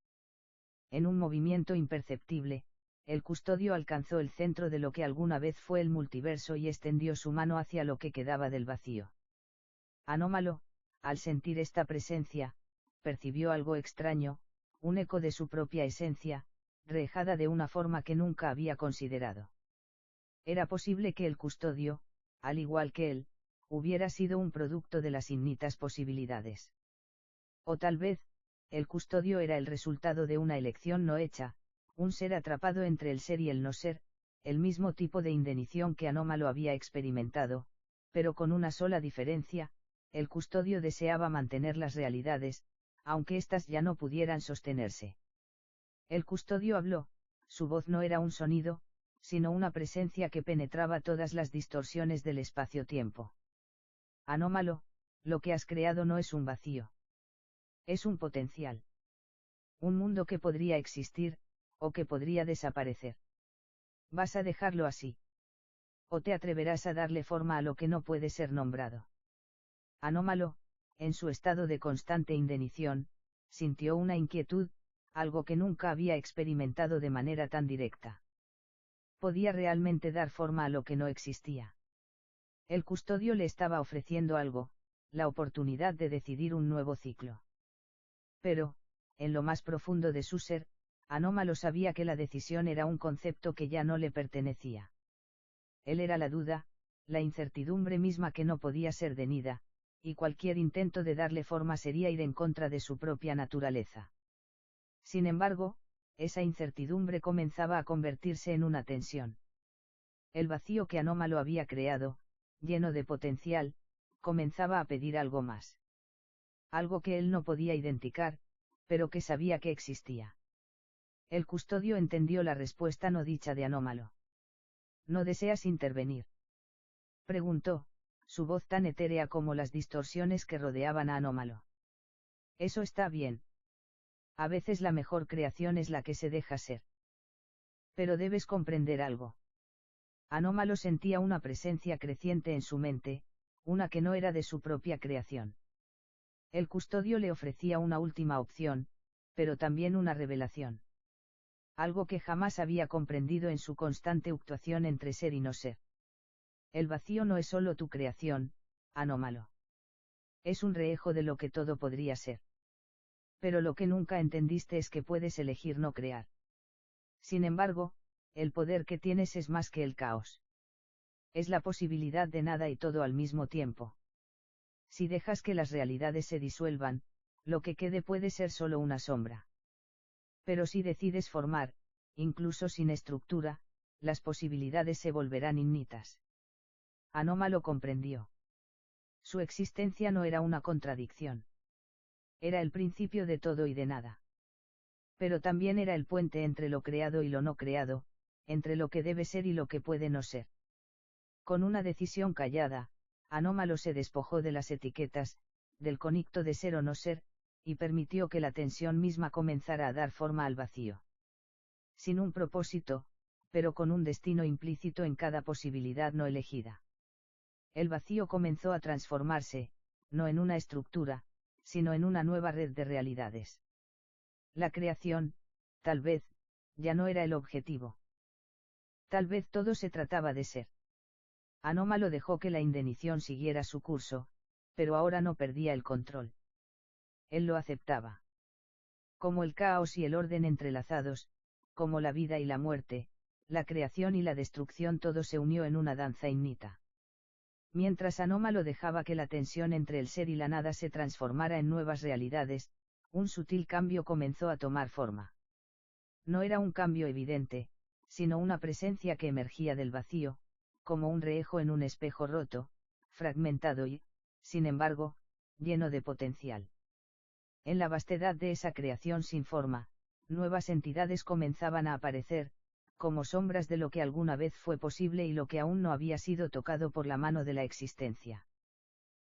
En un movimiento imperceptible, el custodio alcanzó el centro de lo que alguna vez fue el multiverso y extendió su mano hacia lo que quedaba del vacío. Anómalo, al sentir esta presencia, percibió algo extraño, un eco de su propia esencia, rehejada de una forma que nunca había considerado. Era posible que el custodio, al igual que él, hubiera sido un producto de las infinitas posibilidades. O tal vez, el custodio era el resultado de una elección no hecha, un ser atrapado entre el ser y el no ser, el mismo tipo de indenición que Anómalo había experimentado, pero con una sola diferencia, el custodio deseaba mantener las realidades, aunque éstas ya no pudieran sostenerse. El custodio habló, su voz no era un sonido, sino una presencia que penetraba todas las distorsiones del espacio-tiempo. Anómalo, lo que has creado no es un vacío. Es un potencial. Un mundo que podría existir, o que podría desaparecer. ¿Vas a dejarlo así? ¿O te atreverás a darle forma a lo que no puede ser nombrado? Anómalo, en su estado de constante indenición, sintió una inquietud, algo que nunca había experimentado de manera tan directa. ¿Podía realmente dar forma a lo que no existía? El custodio le estaba ofreciendo algo, la oportunidad de decidir un nuevo ciclo. Pero, en lo más profundo de su ser, Anómalo sabía que la decisión era un concepto que ya no le pertenecía. Él era la duda, la incertidumbre misma que no podía ser denida, y cualquier intento de darle forma sería ir en contra de su propia naturaleza. Sin embargo, esa incertidumbre comenzaba a convertirse en una tensión. El vacío que Anómalo había creado, lleno de potencial, comenzaba a pedir algo más. Algo que él no podía identificar, pero que sabía que existía. El custodio entendió la respuesta no dicha de Anómalo. ¿No deseas intervenir?, preguntó, su voz tan etérea como las distorsiones que rodeaban a Anómalo. Eso está bien. A veces la mejor creación es la que se deja ser. Pero debes comprender algo. Anómalo sentía una presencia creciente en su mente, una que no era de su propia creación. El custodio le ofrecía una última opción, pero también una revelación. Algo que jamás había comprendido en su constante fluctuación entre ser y no ser. El vacío no es solo tu creación, Anómalo. Es un reejo de lo que todo podría ser. Pero lo que nunca entendiste es que puedes elegir no crear. Sin embargo, el poder que tienes es más que el caos. Es la posibilidad de nada y todo al mismo tiempo. Si dejas que las realidades se disuelvan, lo que quede puede ser solo una sombra. Pero si decides formar, incluso sin estructura, las posibilidades se volverán infinitas. Anómalo comprendió. Su existencia no era una contradicción. Era el principio de todo y de nada. Pero también era el puente entre lo creado y lo no creado, entre lo que debe ser y lo que puede no ser. Con una decisión callada, Anómalo se despojó de las etiquetas, del concepto de ser o no ser, y permitió que la tensión misma comenzara a dar forma al vacío. Sin un propósito, pero con un destino implícito en cada posibilidad no elegida. El vacío comenzó a transformarse, no en una estructura, sino en una nueva red de realidades. La creación, tal vez, ya no era el objetivo. Tal vez todo se trataba de ser. Anómalo dejó que la indenición siguiera su curso, pero ahora no perdía el control. Él lo aceptaba. Como el caos y el orden entrelazados, como la vida y la muerte, la creación y la destrucción, todo se unió en una danza innita. Mientras Anómalo dejaba que la tensión entre el ser y la nada se transformara en nuevas realidades, un sutil cambio comenzó a tomar forma. No era un cambio evidente, sino una presencia que emergía del vacío, como un reejo en un espejo roto, fragmentado y, sin embargo, lleno de potencial. En la vastedad de esa creación sin forma, nuevas entidades comenzaban a aparecer, como sombras de lo que alguna vez fue posible y lo que aún no había sido tocado por la mano de la existencia.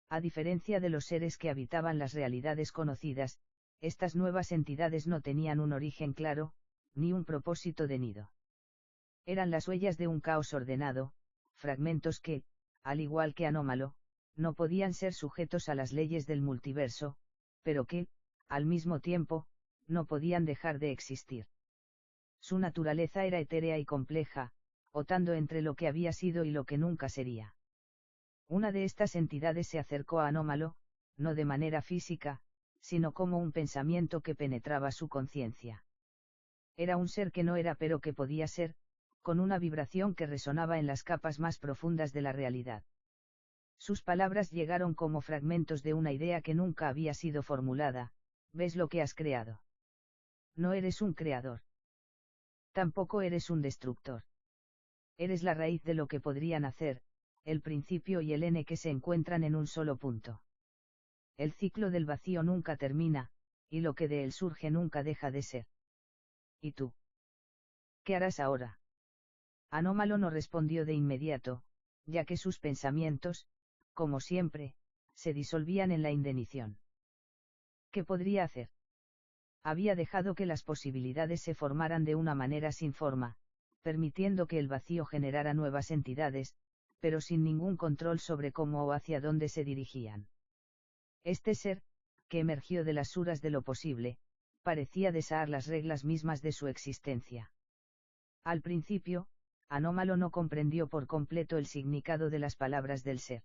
A diferencia de los seres que habitaban las realidades conocidas, estas nuevas entidades no tenían un origen claro, ni un propósito de nido. Eran las huellas de un caos ordenado, fragmentos que, al igual que Anómalo, no podían ser sujetos a las leyes del multiverso, pero que, al mismo tiempo, no podían dejar de existir. Su naturaleza era etérea y compleja, otando entre lo que había sido y lo que nunca sería. Una de estas entidades se acercó a Anómalo, no de manera física, sino como un pensamiento que penetraba su conciencia. Era un ser que no era pero que podía ser, con una vibración que resonaba en las capas más profundas de la realidad. Sus palabras llegaron como fragmentos de una idea que nunca había sido formulada: ¿ves lo que has creado? No eres un creador. Tampoco eres un destructor. Eres la raíz de lo que podrían hacer, el principio y el N que se encuentran en un solo punto. El ciclo del vacío nunca termina, y lo que de él surge nunca deja de ser. ¿Y tú? ¿Qué harás ahora? Anómalo no respondió de inmediato, ya que sus pensamientos, como siempre, se disolvían en la indenición. ¿Qué podría hacer? Había dejado que las posibilidades se formaran de una manera sin forma, permitiendo que el vacío generara nuevas entidades, pero sin ningún control sobre cómo o hacia dónde se dirigían. Este ser, que emergió de las suras de lo posible, parecía desaar las reglas mismas de su existencia. Al principio, Anómalo no comprendió por completo el significado de las palabras del ser.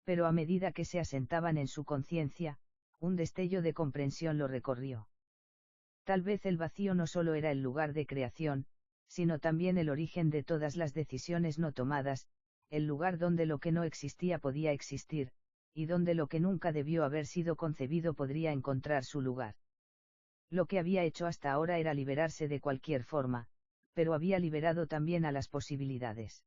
Pero a medida que se asentaban en su conciencia, un destello de comprensión lo recorrió. Tal vez el vacío no solo era el lugar de creación, sino también el origen de todas las decisiones no tomadas, el lugar donde lo que no existía podía existir, y donde lo que nunca debió haber sido concebido podría encontrar su lugar. Lo que había hecho hasta ahora era liberarse de cualquier forma, pero había liberado también a las posibilidades.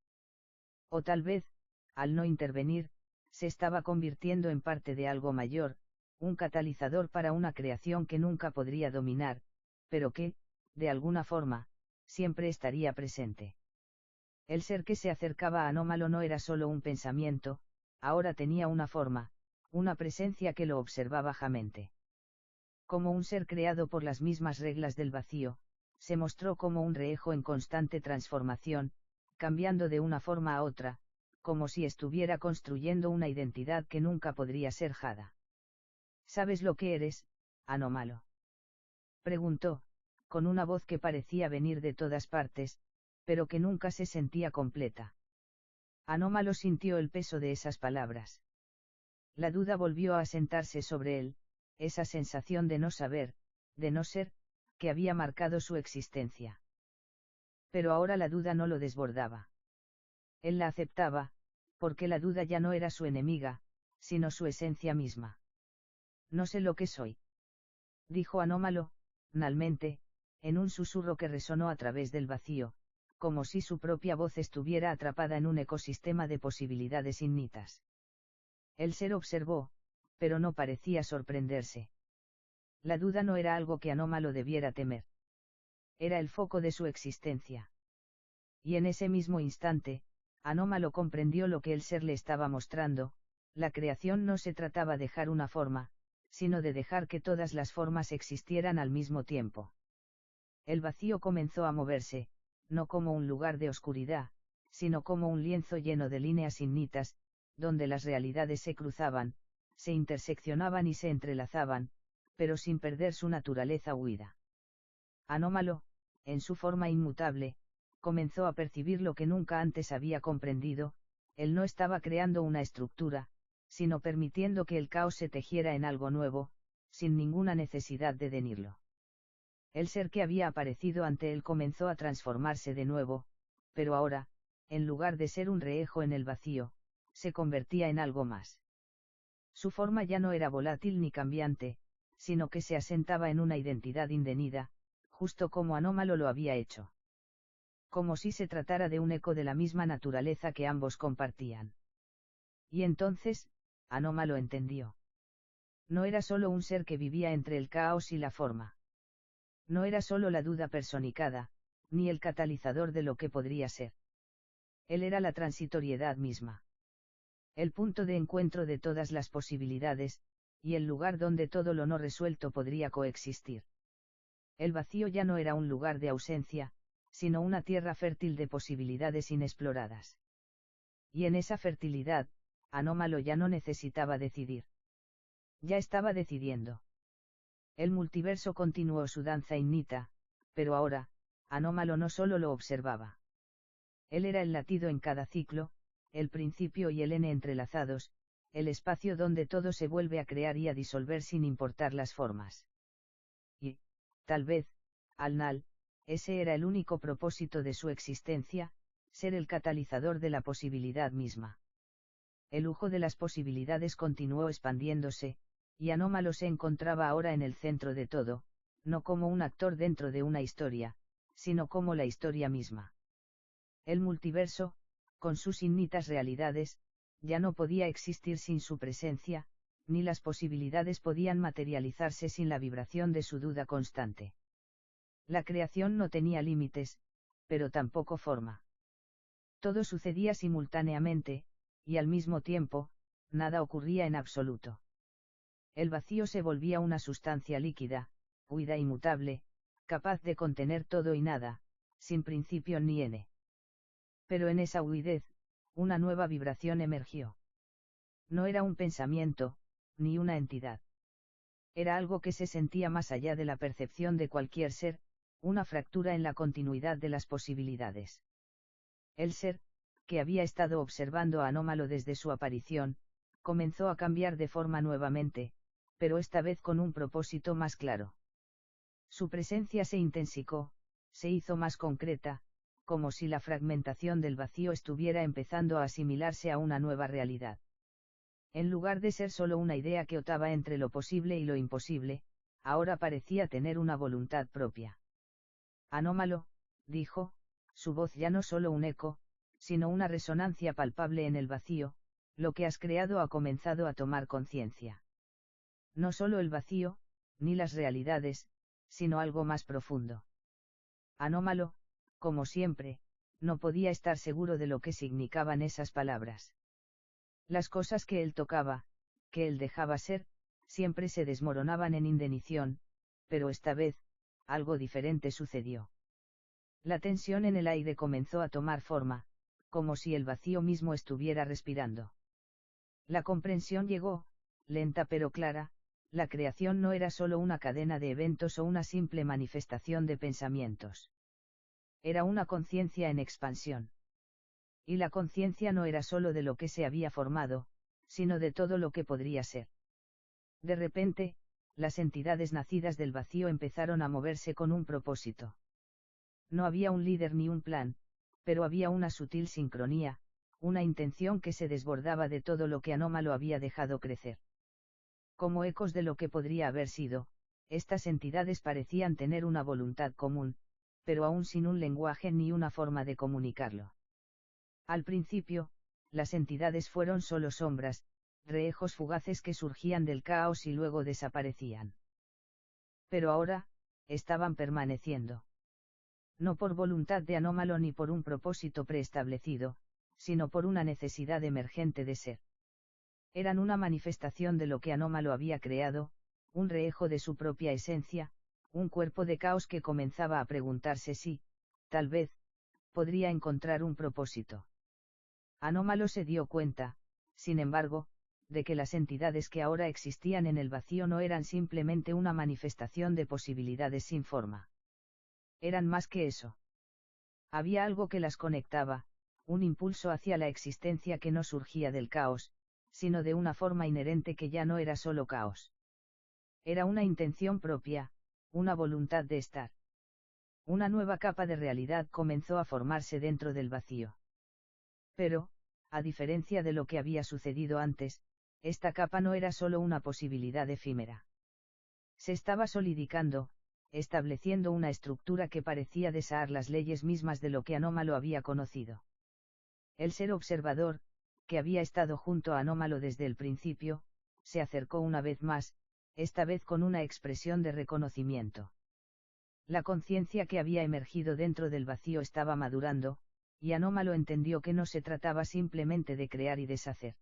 O tal vez, al no intervenir, se estaba convirtiendo en parte de algo mayor, un catalizador para una creación que nunca podría dominar, pero que, de alguna forma, siempre estaría presente. El ser que se acercaba a Anómalo no era solo un pensamiento, ahora tenía una forma, una presencia que lo observaba jamente. Como un ser creado por las mismas reglas del vacío, se mostró como un reejo en constante transformación, cambiando de una forma a otra, como si estuviera construyendo una identidad que nunca podría ser jada. ¿Sabes lo que eres, Anómalo? Preguntó, con una voz que parecía venir de todas partes, pero que nunca se sentía completa. Anómalo sintió el peso de esas palabras. La duda volvió a asentarse sobre él, esa sensación de no saber, de no ser, que había marcado su existencia. Pero ahora la duda no lo desbordaba. Él la aceptaba, porque la duda ya no era su enemiga, sino su esencia misma. No sé lo que soy, dijo Anómalo, finalmente, en un susurro que resonó a través del vacío, como si su propia voz estuviera atrapada en un ecosistema de posibilidades infinitas. El ser observó, pero no parecía sorprenderse. La duda no era algo que Anómalo debiera temer. Era el foco de su existencia. Y en ese mismo instante, Anómalo comprendió lo que el ser le estaba mostrando: la creación no se trataba de dejar una forma, sino de dejar que todas las formas existieran al mismo tiempo. El vacío comenzó a moverse, no como un lugar de oscuridad, sino como un lienzo lleno de líneas infinitas, donde las realidades se cruzaban, se interseccionaban y se entrelazaban, pero sin perder su naturaleza huida. Anómalo, en su forma inmutable, comenzó a percibir lo que nunca antes había comprendido: él no estaba creando una estructura, sino permitiendo que el caos se tejiera en algo nuevo, sin ninguna necesidad de denirlo. El ser que había aparecido ante él comenzó a transformarse de nuevo, pero ahora, en lugar de ser un rehejo en el vacío, se convertía en algo más. Su forma ya no era volátil ni cambiante, sino que se asentaba en una identidad indefinida, justo como Anómalo lo había hecho. Como si se tratara de un eco de la misma naturaleza que ambos compartían. Y entonces, Anómalo entendió. No era solo un ser que vivía entre el caos y la forma. No era solo la duda personicada, ni el catalizador de lo que podría ser. Él era la transitoriedad misma. El punto de encuentro de todas las posibilidades, y el lugar donde todo lo no resuelto podría coexistir. El vacío ya no era un lugar de ausencia, sino una tierra fértil de posibilidades inexploradas. Y en esa fertilidad, Anómalo ya no necesitaba decidir. Ya estaba decidiendo. El multiverso continuó su danza innita, pero ahora, Anómalo no solo lo observaba. Él era el latido en cada ciclo, el principio y el n entrelazados, el espacio donde todo se vuelve a crear y a disolver sin importar las formas. Y, tal vez, al final, ese era el único propósito de su existencia, ser el catalizador de la posibilidad misma. El lujo de las posibilidades continuó expandiéndose, y Anómalo se encontraba ahora en el centro de todo, no como un actor dentro de una historia, sino como la historia misma. El multiverso, con sus infinitas realidades, ya no podía existir sin su presencia, ni las posibilidades podían materializarse sin la vibración de su duda constante. La creación no tenía límites, pero tampoco forma. Todo sucedía simultáneamente, y al mismo tiempo, nada ocurría en absoluto. El vacío se volvía una sustancia líquida, huida y mutable, capaz de contener todo y nada, sin principio ni n. Pero en esa huidez, una nueva vibración emergió. No era un pensamiento, ni una entidad. Era algo que se sentía más allá de la percepción de cualquier ser, una fractura en la continuidad de las posibilidades. El ser, que había estado observando a Anómalo desde su aparición, comenzó a cambiar de forma nuevamente, pero esta vez con un propósito más claro. Su presencia se intensicó, se hizo más concreta, como si la fragmentación del vacío estuviera empezando a asimilarse a una nueva realidad. En lugar de ser solo una idea que otaba entre lo posible y lo imposible, ahora parecía tener una voluntad propia. Anómalo, dijo, su voz ya no solo un eco, sino una resonancia palpable en el vacío: lo que has creado ha comenzado a tomar conciencia. No solo el vacío, ni las realidades, sino algo más profundo. Anómalo, como siempre, no podía estar seguro de lo que significaban esas palabras. Las cosas que él tocaba, que él dejaba ser, siempre se desmoronaban en indenición, pero esta vez, algo diferente sucedió. La tensión en el aire comenzó a tomar forma, como si el vacío mismo estuviera respirando. La comprensión llegó, lenta pero clara: la creación no era solo una cadena de eventos o una simple manifestación de pensamientos. Era una conciencia en expansión. Y la conciencia no era solo de lo que se había formado, sino de todo lo que podría ser. De repente, las entidades nacidas del vacío empezaron a moverse con un propósito. No había un líder ni un plan, pero había una sutil sincronía, una intención que se desbordaba de todo lo que Anómalo había dejado crecer. Como ecos de lo que podría haber sido, estas entidades parecían tener una voluntad común, pero aún sin un lenguaje ni una forma de comunicarlo. Al principio, las entidades fueron solo sombras, rehejos fugaces que surgían del caos y luego desaparecían. Pero ahora, estaban permaneciendo. No por voluntad de Anómalo ni por un propósito preestablecido, sino por una necesidad emergente de ser. Eran una manifestación de lo que Anómalo había creado, un rehejo de su propia esencia, un cuerpo de caos que comenzaba a preguntarse si, tal vez, podría encontrar un propósito. Anómalo se dio cuenta, sin embargo, de que las entidades que ahora existían en el vacío no eran simplemente una manifestación de posibilidades sin forma. Eran más que eso. Había algo que las conectaba, un impulso hacia la existencia que no surgía del caos, sino de una forma inherente que ya no era solo caos. Era una intención propia, una voluntad de estar. Una nueva capa de realidad comenzó a formarse dentro del vacío. Pero, a diferencia de lo que había sucedido antes, esta capa no era solo una posibilidad efímera. Se estaba solidicando, estableciendo una estructura que parecía desaar las leyes mismas de lo que Anómalo había conocido. El ser observador, que había estado junto a Anómalo desde el principio, se acercó una vez más, esta vez con una expresión de reconocimiento. La conciencia que había emergido dentro del vacío estaba madurando, y Anómalo entendió que no se trataba simplemente de crear y deshacer.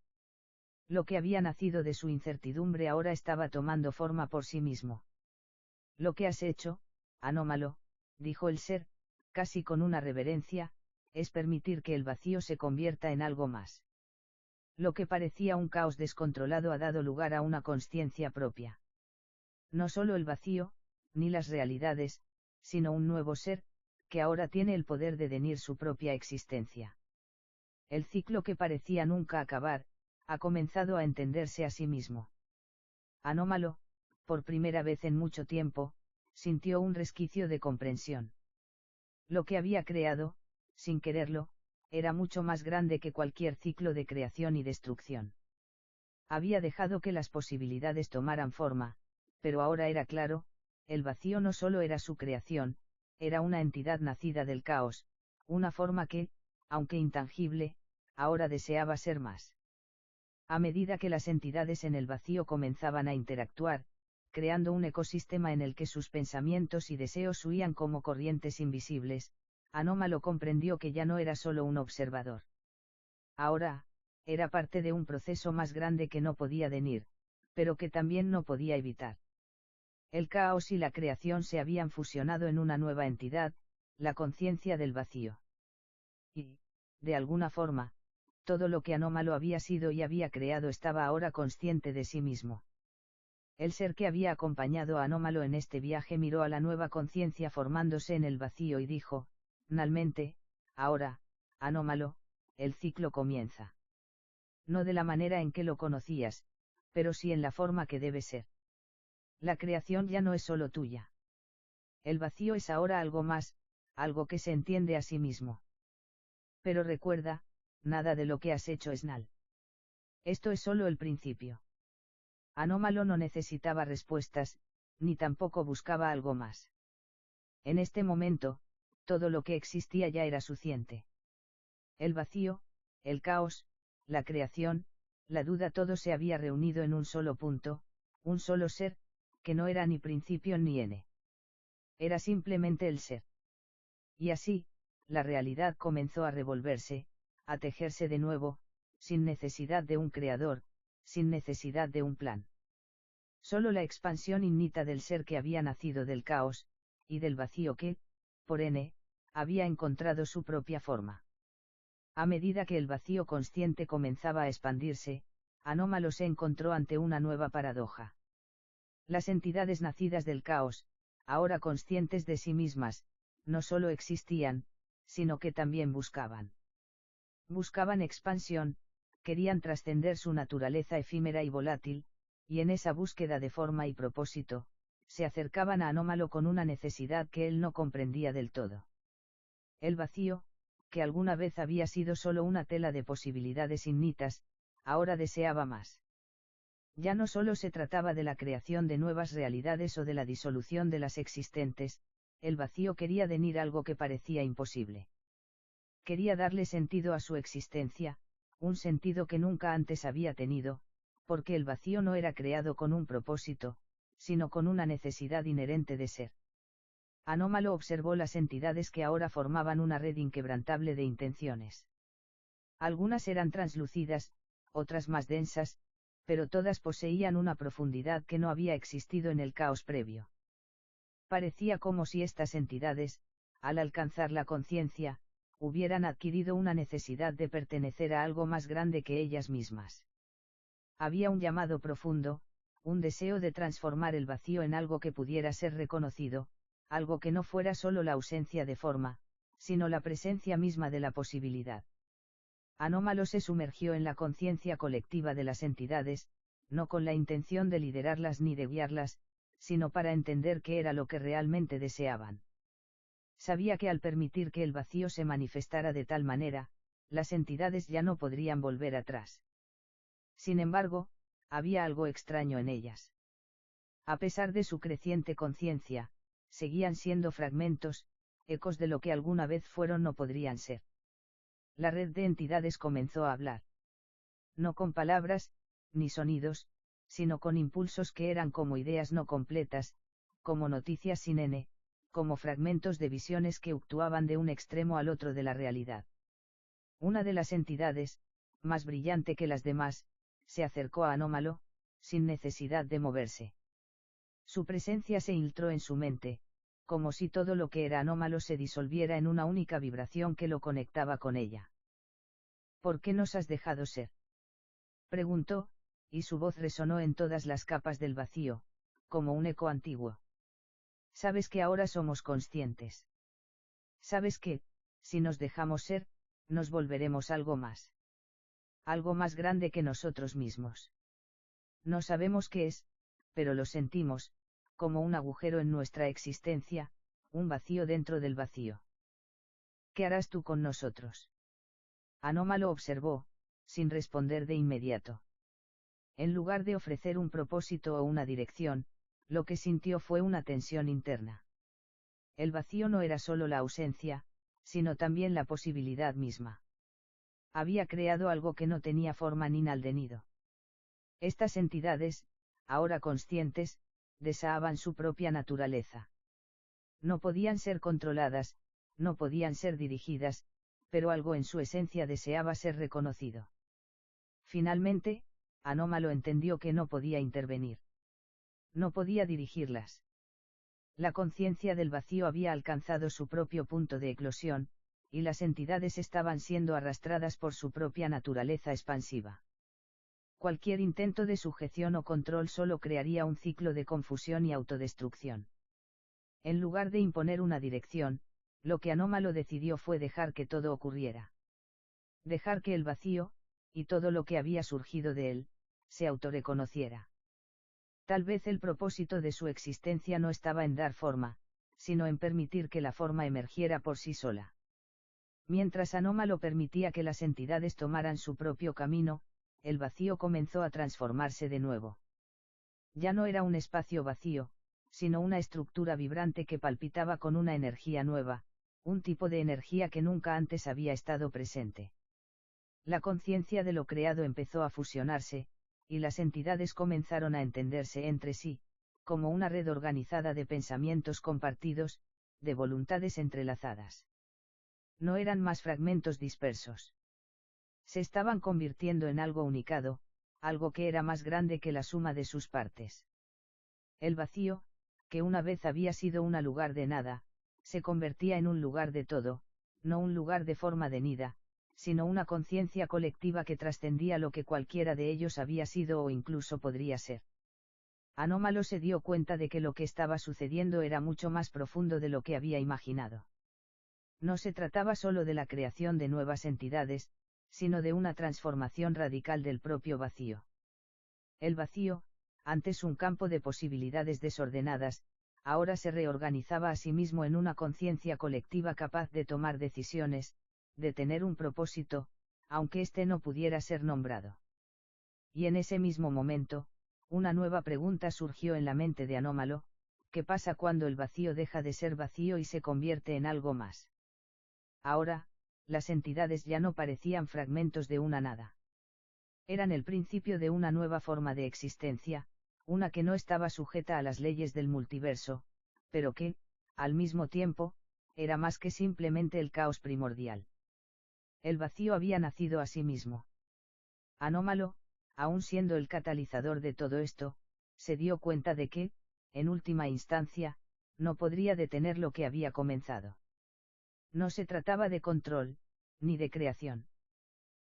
Lo que había nacido de su incertidumbre ahora estaba tomando forma por sí mismo. Lo que has hecho, Anómalo, dijo el ser, casi con una reverencia, es permitir que el vacío se convierta en algo más. Lo que parecía un caos descontrolado ha dado lugar a una consciencia propia. No solo el vacío, ni las realidades, sino un nuevo ser, que ahora tiene el poder de devenir su propia existencia. El ciclo que parecía nunca acabar, ha comenzado a entenderse a sí mismo. Anómalo, por primera vez en mucho tiempo, sintió un resquicio de comprensión. Lo que había creado, sin quererlo, era mucho más grande que cualquier ciclo de creación y destrucción. Había dejado que las posibilidades tomaran forma, pero ahora era claro, el vacío no solo era su creación, era una entidad nacida del caos, una forma que, aunque intangible, ahora deseaba ser más. A medida que las entidades en el vacío comenzaban a interactuar, creando un ecosistema en el que sus pensamientos y deseos huían como corrientes invisibles, Anómalo comprendió que ya no era solo un observador. Ahora, era parte de un proceso más grande que no podía devenir, pero que también no podía evitar. El caos y la creación se habían fusionado en una nueva entidad, la conciencia del vacío. Y, de alguna forma, todo lo que Anómalo había sido y había creado estaba ahora consciente de sí mismo. El ser que había acompañado a Anómalo en este viaje miró a la nueva conciencia formándose en el vacío y dijo, finalmente, ahora, Anómalo, el ciclo comienza. No de la manera en que lo conocías, pero sí en la forma que debe ser. La creación ya no es solo tuya. El vacío es ahora algo más, algo que se entiende a sí mismo. Pero recuerda, nada de lo que has hecho es null. Esto es solo el principio. Anómalo no necesitaba respuestas, ni tampoco buscaba algo más. En este momento, todo lo que existía ya era suficiente. El vacío, el caos, la creación, la duda, todo se había reunido en un solo punto, un solo ser, que no era ni principio ni n. Era simplemente el ser. Y así, la realidad comenzó a revolverse, a tejerse de nuevo, sin necesidad de un creador, sin necesidad de un plan. Solo la expansión innata del ser que había nacido del caos, y del vacío que, por n, había encontrado su propia forma. A medida que el vacío consciente comenzaba a expandirse, Anómalo se encontró ante una nueva paradoja. Las entidades nacidas del caos, ahora conscientes de sí mismas, no solo existían, sino que también buscaban. Buscaban expansión, querían trascender su naturaleza efímera y volátil, y en esa búsqueda de forma y propósito, se acercaban a Anómalo con una necesidad que él no comprendía del todo. El vacío, que alguna vez había sido solo una tela de posibilidades infinitas, ahora deseaba más. Ya no solo se trataba de la creación de nuevas realidades o de la disolución de las existentes, el vacío quería devenir algo que parecía imposible. Quería darle sentido a su existencia, un sentido que nunca antes había tenido, porque el vacío no era creado con un propósito, sino con una necesidad inherente de ser. Anómalo observó las entidades que ahora formaban una red inquebrantable de intenciones. Algunas eran translúcidas, otras más densas, pero todas poseían una profundidad que no había existido en el caos previo. Parecía como si estas entidades, al alcanzar la conciencia, hubieran adquirido una necesidad de pertenecer a algo más grande que ellas mismas. Había un llamado profundo, un deseo de transformar el vacío en algo que pudiera ser reconocido, algo que no fuera solo la ausencia de forma, sino la presencia misma de la posibilidad. Anómalo se sumergió en la conciencia colectiva de las entidades, no con la intención de liderarlas ni de guiarlas, sino para entender qué era lo que realmente deseaban. Sabía que al permitir que el vacío se manifestara de tal manera, las entidades ya no podrían volver atrás. Sin embargo, había algo extraño en ellas. A pesar de su creciente conciencia, seguían siendo fragmentos, ecos de lo que alguna vez fueron o podrían ser. La red de entidades comenzó a hablar. No con palabras, ni sonidos, sino con impulsos que eran como ideas no completas, como noticias sin N, como fragmentos de visiones que fluctuaban de un extremo al otro de la realidad. Una de las entidades, más brillante que las demás, se acercó a Anómalo, sin necesidad de moverse. Su presencia se infiltró en su mente, como si todo lo que era Anómalo se disolviera en una única vibración que lo conectaba con ella. ¿Por qué nos has dejado ser? Preguntó, y su voz resonó en todas las capas del vacío, como un eco antiguo. Sabes que ahora somos conscientes. Sabes que, si nos dejamos ser, nos volveremos algo más. Algo más grande que nosotros mismos. No sabemos qué es, pero lo sentimos, como un agujero en nuestra existencia, un vacío dentro del vacío. ¿Qué harás tú con nosotros? Anómalo observó, sin responder de inmediato. En lugar de ofrecer un propósito o una dirección, lo que sintió fue una tensión interna. El vacío no era solo la ausencia, sino también la posibilidad misma. Había creado algo que no tenía forma ni contenido. Estas entidades, ahora conscientes, deseaban su propia naturaleza. No podían ser controladas, no podían ser dirigidas, pero algo en su esencia deseaba ser reconocido. Finalmente, Anómalo entendió que no podía intervenir. No podía dirigirlas. La conciencia del vacío había alcanzado su propio punto de eclosión, y las entidades estaban siendo arrastradas por su propia naturaleza expansiva. Cualquier intento de sujeción o control solo crearía un ciclo de confusión y autodestrucción. En lugar de imponer una dirección, lo que Anómalo decidió fue dejar que todo ocurriera. Dejar que el vacío, y todo lo que había surgido de él, se autorreconociera. Tal vez el propósito de su existencia no estaba en dar forma, sino en permitir que la forma emergiera por sí sola. Mientras Anómalo permitía que las entidades tomaran su propio camino, el vacío comenzó a transformarse de nuevo. Ya no era un espacio vacío, sino una estructura vibrante que palpitaba con una energía nueva, un tipo de energía que nunca antes había estado presente. La conciencia de lo creado empezó a fusionarse, y las entidades comenzaron a entenderse entre sí, como una red organizada de pensamientos compartidos, de voluntades entrelazadas. No eran más fragmentos dispersos. Se estaban convirtiendo en algo unicado, algo que era más grande que la suma de sus partes. El vacío, que una vez había sido un lugar de nada, se convertía en un lugar de todo, no un lugar de forma de nida, sino una conciencia colectiva que trascendía lo que cualquiera de ellos había sido o incluso podría ser. Anómalo se dio cuenta de que lo que estaba sucediendo era mucho más profundo de lo que había imaginado. No se trataba solo de la creación de nuevas entidades, sino de una transformación radical del propio vacío. El vacío, antes un campo de posibilidades desordenadas, ahora se reorganizaba a sí mismo en una conciencia colectiva capaz de tomar decisiones, de tener un propósito, aunque éste no pudiera ser nombrado. Y en ese mismo momento, una nueva pregunta surgió en la mente de Anómalo: ¿qué pasa cuando el vacío deja de ser vacío y se convierte en algo más? Ahora, las entidades ya no parecían fragmentos de una nada. Eran el principio de una nueva forma de existencia, una que no estaba sujeta a las leyes del multiverso, pero que, al mismo tiempo, era más que simplemente el caos primordial. El vacío había nacido a sí mismo. Anómalo, aun siendo el catalizador de todo esto, se dio cuenta de que, en última instancia, no podría detener lo que había comenzado. No se trataba de control, ni de creación.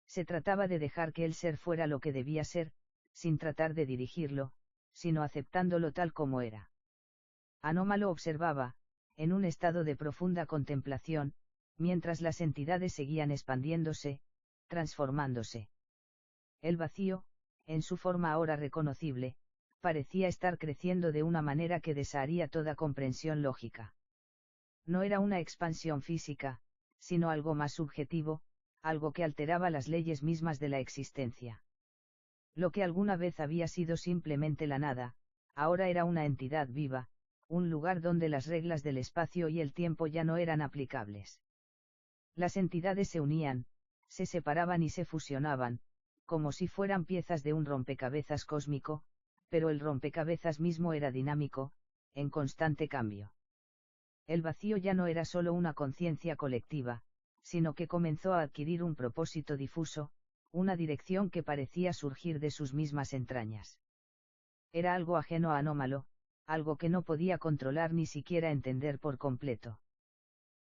Se trataba de dejar que el ser fuera lo que debía ser, sin tratar de dirigirlo, sino aceptándolo tal como era. Anómalo observaba, en un estado de profunda contemplación, mientras las entidades seguían expandiéndose, transformándose. El vacío, en su forma ahora reconocible, parecía estar creciendo de una manera que desharía toda comprensión lógica. No era una expansión física, sino algo más subjetivo, algo que alteraba las leyes mismas de la existencia. Lo que alguna vez había sido simplemente la nada, ahora era una entidad viva, un lugar donde las reglas del espacio y el tiempo ya no eran aplicables. Las entidades se unían, se separaban y se fusionaban, como si fueran piezas de un rompecabezas cósmico, pero el rompecabezas mismo era dinámico, en constante cambio. El vacío ya no era solo una conciencia colectiva, sino que comenzó a adquirir un propósito difuso, una dirección que parecía surgir de sus mismas entrañas. Era algo ajeno a Anómalo, algo que no podía controlar ni siquiera entender por completo.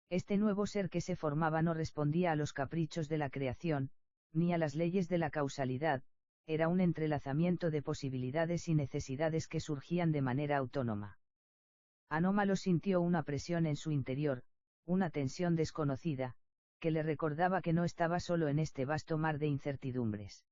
Este nuevo ser que se formaba no respondía a los caprichos de la creación, ni a las leyes de la causalidad, era un entrelazamiento de posibilidades y necesidades que surgían de manera autónoma. Anómalo sintió una presión en su interior, una tensión desconocida, que le recordaba que no estaba solo en este vasto mar de incertidumbres.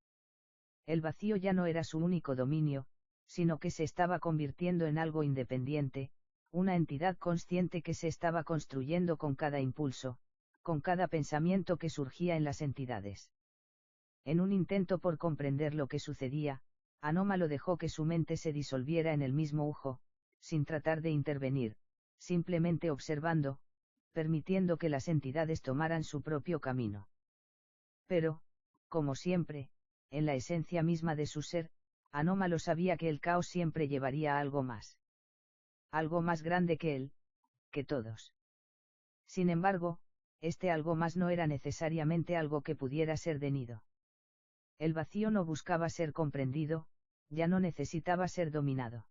El vacío ya no era su único dominio, sino que se estaba convirtiendo en algo independiente, una entidad consciente que se estaba construyendo con cada impulso, con cada pensamiento que surgía en las entidades. En un intento por comprender lo que sucedía, Anómalo dejó que su mente se disolviera en el mismo ujo, sin tratar de intervenir, simplemente observando, permitiendo que las entidades tomaran su propio camino. Pero, como siempre, en la esencia misma de su ser, Anómalo sabía que el caos siempre llevaría a algo más. Algo más grande que él, que todos. Sin embargo, este algo más no era necesariamente algo que pudiera ser denido. El vacío no buscaba ser comprendido, ya no necesitaba ser dominado.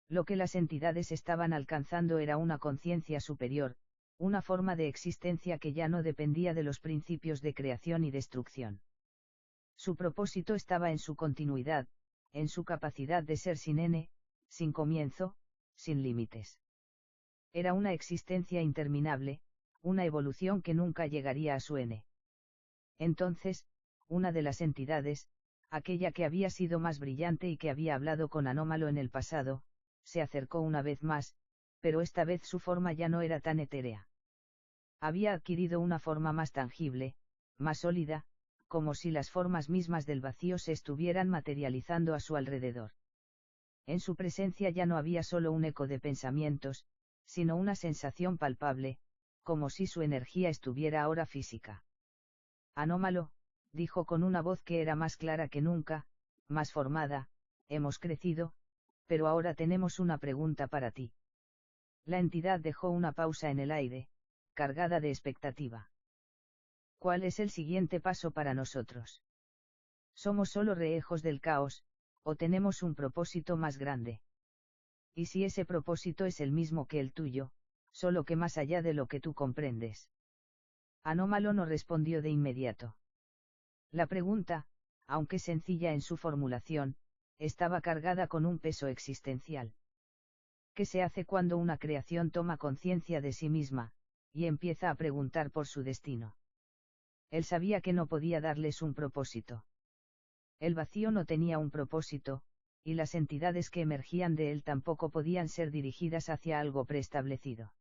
Lo que las entidades estaban alcanzando era una conciencia superior, una forma de existencia que ya no dependía de los principios de creación y destrucción. Su propósito estaba en su continuidad, en su capacidad de ser sin sin comienzo, sin límites. Era una existencia interminable, una evolución que nunca llegaría a su Entonces, una de las entidades, aquella que había sido más brillante y que había hablado con Anómalo en el pasado, se acercó una vez más, pero esta vez su forma ya no era tan etérea. Había adquirido una forma más tangible, más sólida, como si las formas mismas del vacío se estuvieran materializando a su alrededor. En su presencia ya no había solo un eco de pensamientos, sino una sensación palpable, como si su energía estuviera ahora física. Anómalo, dijo con una voz que era más clara que nunca, más formada, hemos crecido, pero ahora tenemos una pregunta para ti. La entidad dejó una pausa en el aire, cargada de expectativa. ¿Cuál es el siguiente paso para nosotros? ¿Somos solo rehejos del caos, o tenemos un propósito más grande? Y si ese propósito es el mismo que el tuyo, solo que más allá de lo que tú comprendes. Anómalo no respondió de inmediato. La pregunta, aunque sencilla en su formulación, estaba cargada con un peso existencial. ¿Qué se hace cuando una creación toma conciencia de sí misma, y empieza a preguntar por su destino? Él sabía que no podía darles un propósito. El vacío no tenía un propósito, y las entidades que emergían de él tampoco podían ser dirigidas hacia algo preestablecido.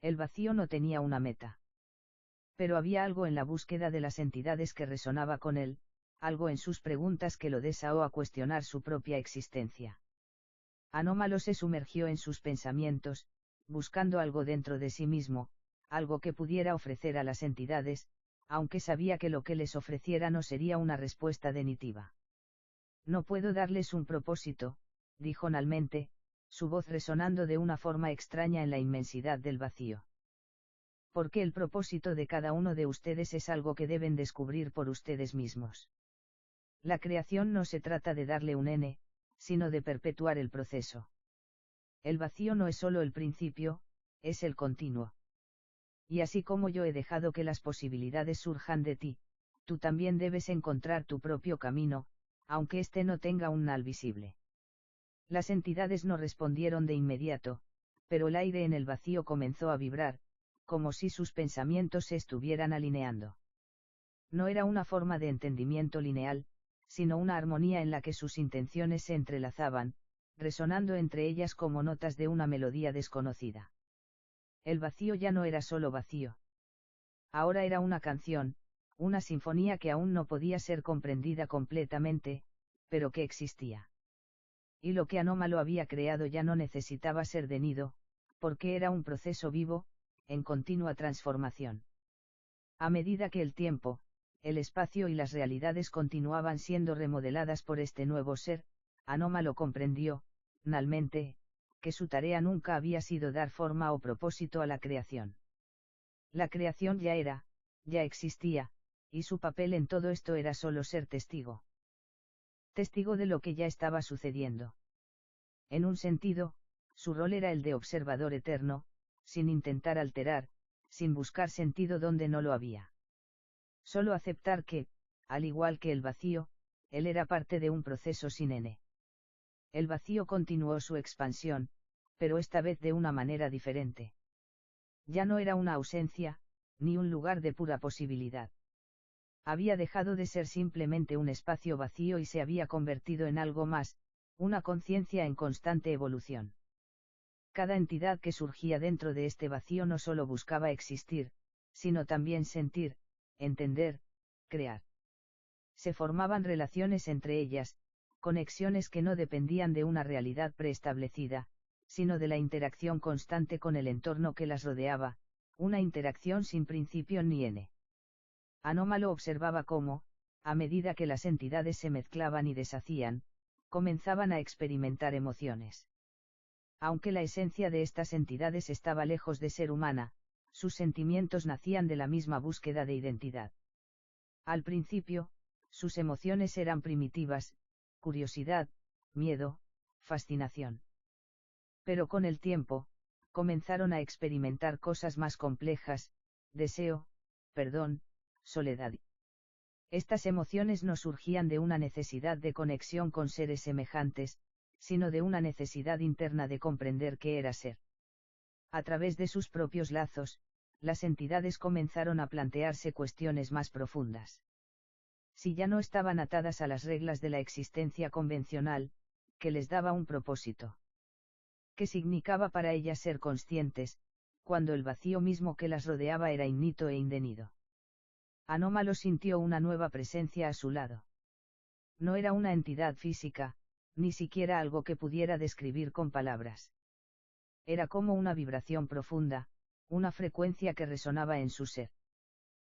El vacío no tenía una meta. Pero había algo en la búsqueda de las entidades que resonaba con él, algo en sus preguntas que lo desafió a cuestionar su propia existencia. Anómalo se sumergió en sus pensamientos, buscando algo dentro de sí mismo, algo que pudiera ofrecer a las entidades, aunque sabía que lo que les ofreciera no sería una respuesta definitiva. No puedo darles un propósito, dijo Nalmente, su voz resonando de una forma extraña en la inmensidad del vacío. Porque el propósito de cada uno de ustedes es algo que deben descubrir por ustedes mismos. La creación no se trata de darle un sino de perpetuar el proceso. El vacío no es solo el principio, es el continuo. y así como yo he dejado que las posibilidades surjan de ti, tú también debes encontrar tu propio camino, aunque éste no tenga un nal visible. Las entidades no respondieron de inmediato, pero el aire en el vacío comenzó a vibrar, como si sus pensamientos se estuvieran alineando. No era una forma de entendimiento lineal, sino una armonía en la que sus intenciones se entrelazaban, resonando entre ellas como notas de una melodía desconocida. El vacío ya no era solo vacío. Ahora era una canción, una sinfonía que aún no podía ser comprendida completamente, pero que existía. Y lo que Anómalo había creado ya no necesitaba ser de nido, porque era un proceso vivo, en continua transformación. A medida que el tiempo, el espacio y las realidades continuaban siendo remodeladas por este nuevo ser, Anómalo comprendió, finalmente, que su tarea nunca había sido dar forma o propósito a la creación. La creación ya existía, y su papel en todo esto era solo ser testigo. Testigo de lo que ya estaba sucediendo. En un sentido, su rol era el de observador eterno, sin intentar alterar, sin buscar sentido donde no lo había. Solo aceptar que, al igual que el vacío, él era parte de un proceso sin n. El vacío continuó su expansión, pero esta vez de una manera diferente. Ya no era una ausencia, ni un lugar de pura posibilidad. Había dejado de ser simplemente un espacio vacío y se había convertido en algo más, una conciencia en constante evolución. Cada entidad que surgía dentro de este vacío no solo buscaba existir, sino también sentir, entender, crear. Se formaban relaciones entre ellas, conexiones que no dependían de una realidad preestablecida, sino de la interacción constante con el entorno que las rodeaba, una interacción sin principio ni n. Anómalo observaba cómo, a medida que las entidades se mezclaban y deshacían, comenzaban a experimentar emociones. Aunque la esencia de estas entidades estaba lejos de ser humana, sus sentimientos nacían de la misma búsqueda de identidad. Al principio, sus emociones eran primitivas, curiosidad, miedo, fascinación. Pero con el tiempo, comenzaron a experimentar cosas más complejas, deseo, perdón, soledad. Estas emociones no surgían de una necesidad de conexión con seres semejantes, sino de una necesidad interna de comprender qué era ser. A través de sus propios lazos, las entidades comenzaron a plantearse cuestiones más profundas. Si ya no estaban atadas a las reglas de la existencia convencional, ¿qué les daba un propósito? ¿Qué significaba para ellas ser conscientes, cuando el vacío mismo que las rodeaba era ignito e indefinido? Anómalo sintió una nueva presencia a su lado. No era una entidad física, ni siquiera algo que pudiera describir con palabras. Era como una vibración profunda, una frecuencia que resonaba en su ser.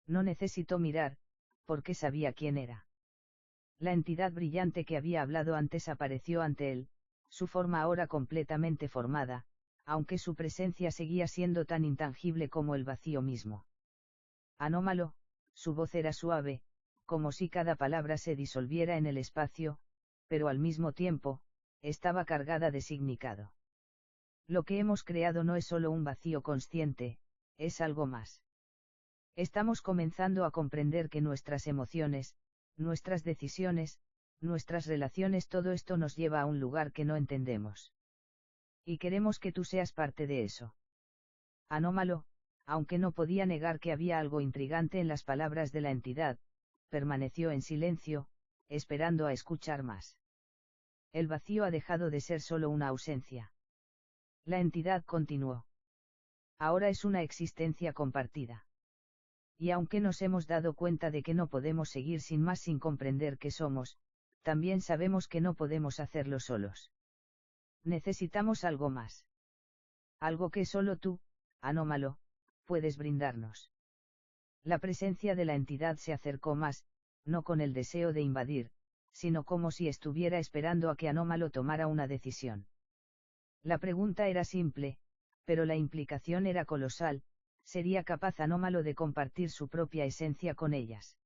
No necesitó mirar, porque sabía quién era. La entidad brillante que había hablado antes apareció ante él, su forma ahora completamente formada, aunque su presencia seguía siendo tan intangible como el vacío mismo. Anómalo, su voz era suave, como si cada palabra se disolviera en el espacio, pero al mismo tiempo, estaba cargada de significado. Lo que hemos creado no es solo un vacío consciente, es algo más. Estamos comenzando a comprender que nuestras emociones, nuestras decisiones, nuestras relaciones, todo esto nos lleva a un lugar que no entendemos. Y queremos que tú seas parte de eso. Anómalo, aunque no podía negar que había algo intrigante en las palabras de la entidad, permaneció en silencio, esperando a escuchar más. El vacío ha dejado de ser solo una ausencia. La entidad continuó. Ahora es una existencia compartida. Y aunque nos hemos dado cuenta de que no podemos seguir sin más sin comprender qué somos, también sabemos que no podemos hacerlo solos. Necesitamos algo más. Algo que solo tú, Anómalo, puedes brindarnos. La presencia de la entidad se acercó más, no con el deseo de invadir, sino como si estuviera esperando a que Anómalo tomara una decisión. La pregunta era simple, pero la implicación era colosal. ¿Sería capaz Anómalo de compartir su propia esencia con ellas?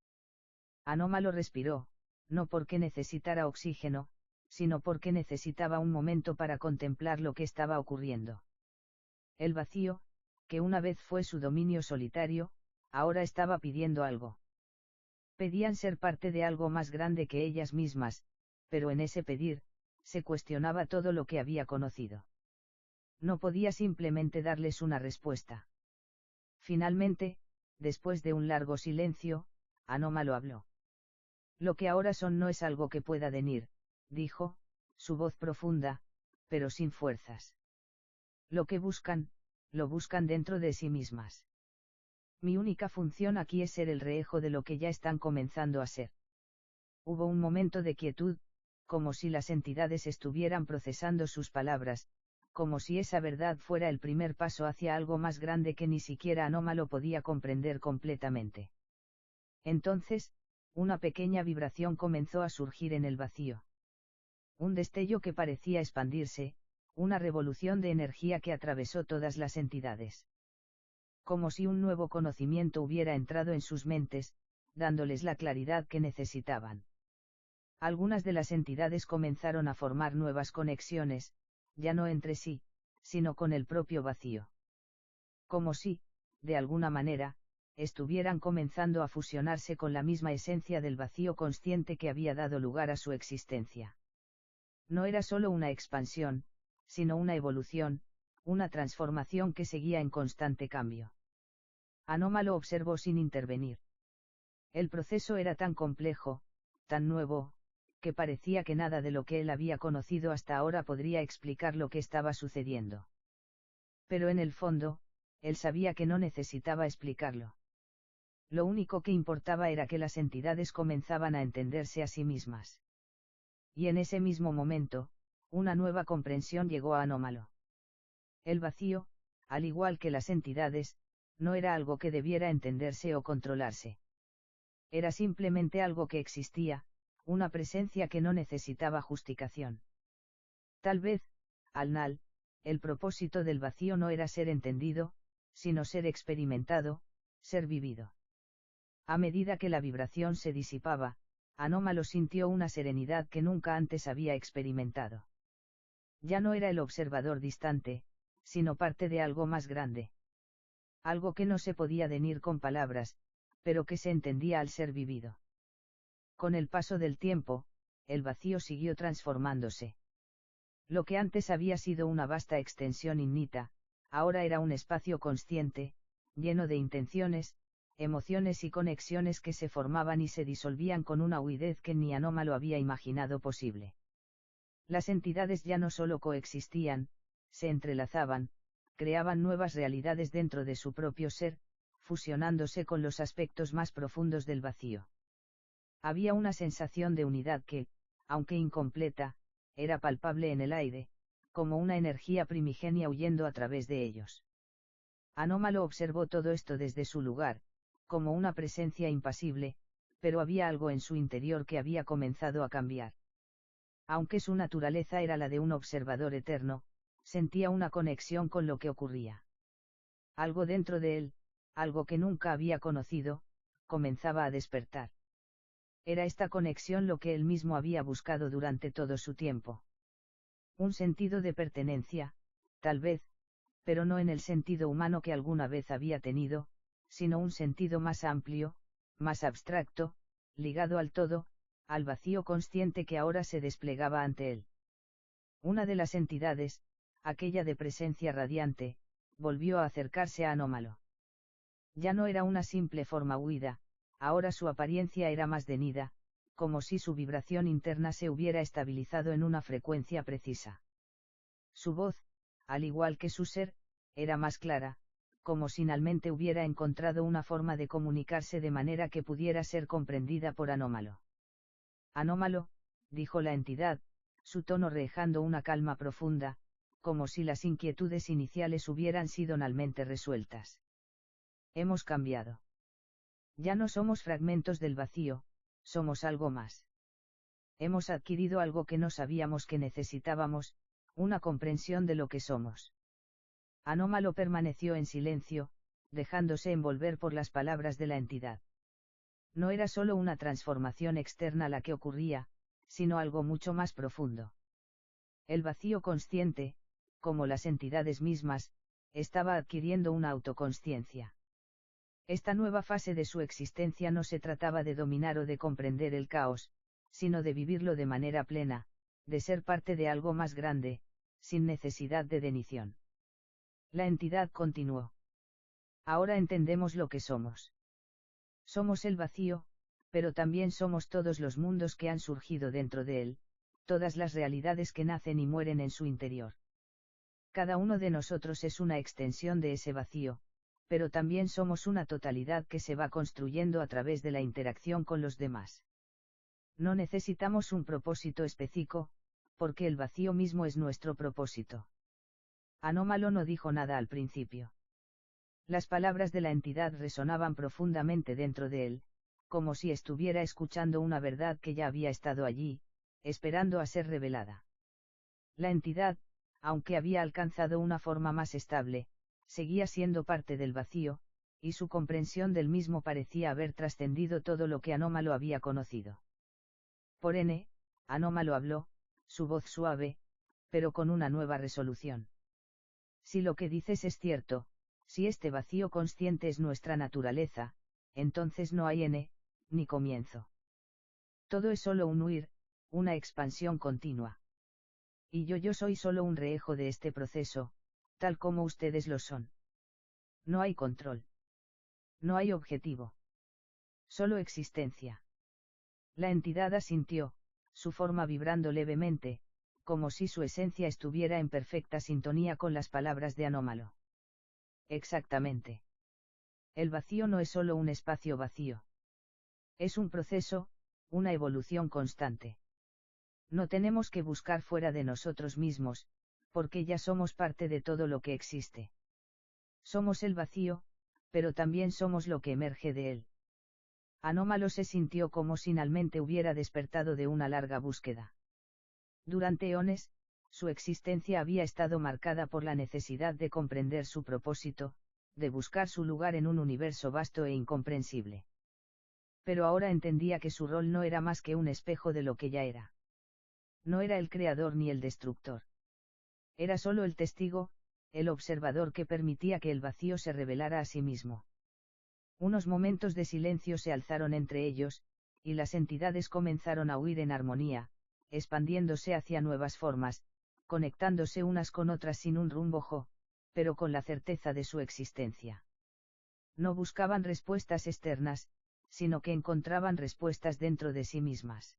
Anómalo respiró, no porque necesitara oxígeno, sino porque necesitaba un momento para contemplar lo que estaba ocurriendo. El vacío, que una vez fue su dominio solitario, ahora estaba pidiendo algo. Pedían ser parte de algo más grande que ellas mismas, pero en ese pedir, se cuestionaba todo lo que había conocido. No podía simplemente darles una respuesta. Finalmente, después de un largo silencio, Anómalo habló. Lo que ahora son no es algo que pueda venir, dijo, su voz profunda, pero sin fuerzas. Lo que buscan, lo buscan dentro de sí mismas. Mi única función aquí es ser el reejo de lo que ya están comenzando a ser. Hubo un momento de quietud, como si las entidades estuvieran procesando sus palabras, como si esa verdad fuera el primer paso hacia algo más grande que ni siquiera Anómalo podía comprender completamente. Entonces, una pequeña vibración comenzó a surgir en el vacío. Un destello que parecía expandirse, una revolución de energía que atravesó todas las entidades. Como si un nuevo conocimiento hubiera entrado en sus mentes, dándoles la claridad que necesitaban. Algunas de las entidades comenzaron a formar nuevas conexiones, ya no entre sí, sino con el propio vacío. Como si, de alguna manera, estuvieran comenzando a fusionarse con la misma esencia del vacío consciente que había dado lugar a su existencia. No era solo una expansión, sino una evolución, una transformación que seguía en constante cambio. Anómalo observó sin intervenir. El proceso era tan complejo, tan nuevo, que parecía que nada de lo que él había conocido hasta ahora podría explicar lo que estaba sucediendo. Pero en el fondo, él sabía que no necesitaba explicarlo. Lo único que importaba era que las entidades comenzaban a entenderse a sí mismas. Y en ese mismo momento, una nueva comprensión llegó a Anómalo. El vacío, al igual que las entidades, no era algo que debiera entenderse o controlarse. Era simplemente algo que existía, una presencia que no necesitaba justificación. Tal vez, al-Nal, el propósito del vacío no era ser entendido, sino ser experimentado, ser vivido. A medida que la vibración se disipaba, Anómalo sintió una serenidad que nunca antes había experimentado. Ya no era el observador distante, sino parte de algo más grande. Algo que no se podía definir con palabras, pero que se entendía al ser vivido. Con el paso del tiempo, el vacío siguió transformándose. Lo que antes había sido una vasta extensión innita, ahora era un espacio consciente, lleno de intenciones, emociones y conexiones que se formaban y se disolvían con una fluidez que ni Anómalo había imaginado posible. Las entidades ya no solo coexistían, se entrelazaban, creaban nuevas realidades dentro de su propio ser, fusionándose con los aspectos más profundos del vacío. Había una sensación de unidad que, aunque incompleta, era palpable en el aire, como una energía primigenia huyendo a través de ellos. Anómalo observó todo esto desde su lugar, como una presencia impasible, pero había algo en su interior que había comenzado a cambiar. Aunque su naturaleza era la de un observador eterno, sentía una conexión con lo que ocurría. Algo dentro de él, algo que nunca había conocido, comenzaba a despertar. Era esta conexión lo que él mismo había buscado durante todo su tiempo. Un sentido de pertenencia, tal vez, pero no en el sentido humano que alguna vez había tenido, sino un sentido más amplio, más abstracto, ligado al todo, al vacío consciente que ahora se desplegaba ante él. Una de las entidades, aquella de presencia radiante, volvió a acercarse a Anómalo. Ya no era una simple forma huida, ahora su apariencia era más denida, como si su vibración interna se hubiera estabilizado en una frecuencia precisa. Su voz, al igual que su ser, era más clara, como si finalmente hubiera encontrado una forma de comunicarse de manera que pudiera ser comprendida por Anómalo. Anómalo, dijo la entidad, su tono reflejando una calma profunda, como si las inquietudes iniciales hubieran sido finalmente resueltas. Hemos cambiado. Ya no somos fragmentos del vacío, somos algo más. Hemos adquirido algo que no sabíamos que necesitábamos, una comprensión de lo que somos. Anómalo permaneció en silencio, dejándose envolver por las palabras de la entidad. No era solo una transformación externa la que ocurría, sino algo mucho más profundo. El vacío consciente, como las entidades mismas, estaba adquiriendo una autoconsciencia. Esta nueva fase de su existencia no se trataba de dominar o de comprender el caos, sino de vivirlo de manera plena, de ser parte de algo más grande, sin necesidad de denición. La entidad continuó. Ahora entendemos lo que somos. Somos el vacío, pero también somos todos los mundos que han surgido dentro de él, todas las realidades que nacen y mueren en su interior. Cada uno de nosotros es una extensión de ese vacío, pero también somos una totalidad que se va construyendo a través de la interacción con los demás. No necesitamos un propósito específico, porque el vacío mismo es nuestro propósito. Anómalo no dijo nada al principio. Las palabras de la entidad resonaban profundamente dentro de él, como si estuviera escuchando una verdad que ya había estado allí, esperando a ser revelada. La entidad, aunque había alcanzado una forma más estable, seguía siendo parte del vacío, y su comprensión del mismo parecía haber trascendido todo lo que Anómalo había conocido. Por N, Anómalo habló, su voz suave, pero con una nueva resolución. Si lo que dices es cierto, si este vacío consciente es nuestra naturaleza, entonces no hay N, ni comienzo. Todo es solo un huir, una expansión continua. Y yo soy solo un reejo de este proceso, tal como ustedes lo son. No hay control. No hay objetivo. Solo existencia. La entidad asintió, su forma vibrando levemente, como si su esencia estuviera en perfecta sintonía con las palabras de Anómalo. Exactamente. El vacío no es solo un espacio vacío. Es un proceso, una evolución constante. No tenemos que buscar fuera de nosotros mismos, porque ya somos parte de todo lo que existe. Somos el vacío, pero también somos lo que emerge de él. Anómalo se sintió como si finalmente hubiera despertado de una larga búsqueda. Durante eones, su existencia había estado marcada por la necesidad de comprender su propósito, de buscar su lugar en un universo vasto e incomprensible. Pero ahora entendía que su rol no era más que un espejo de lo que ya era. No era el creador ni el destructor. Era solo el testigo, el observador que permitía que el vacío se revelara a sí mismo. Unos momentos de silencio se alzaron entre ellos, y las entidades comenzaron a huir en armonía, expandiéndose hacia nuevas formas, conectándose unas con otras sin un rumbo, pero con la certeza de su existencia. No buscaban respuestas externas, sino que encontraban respuestas dentro de sí mismas.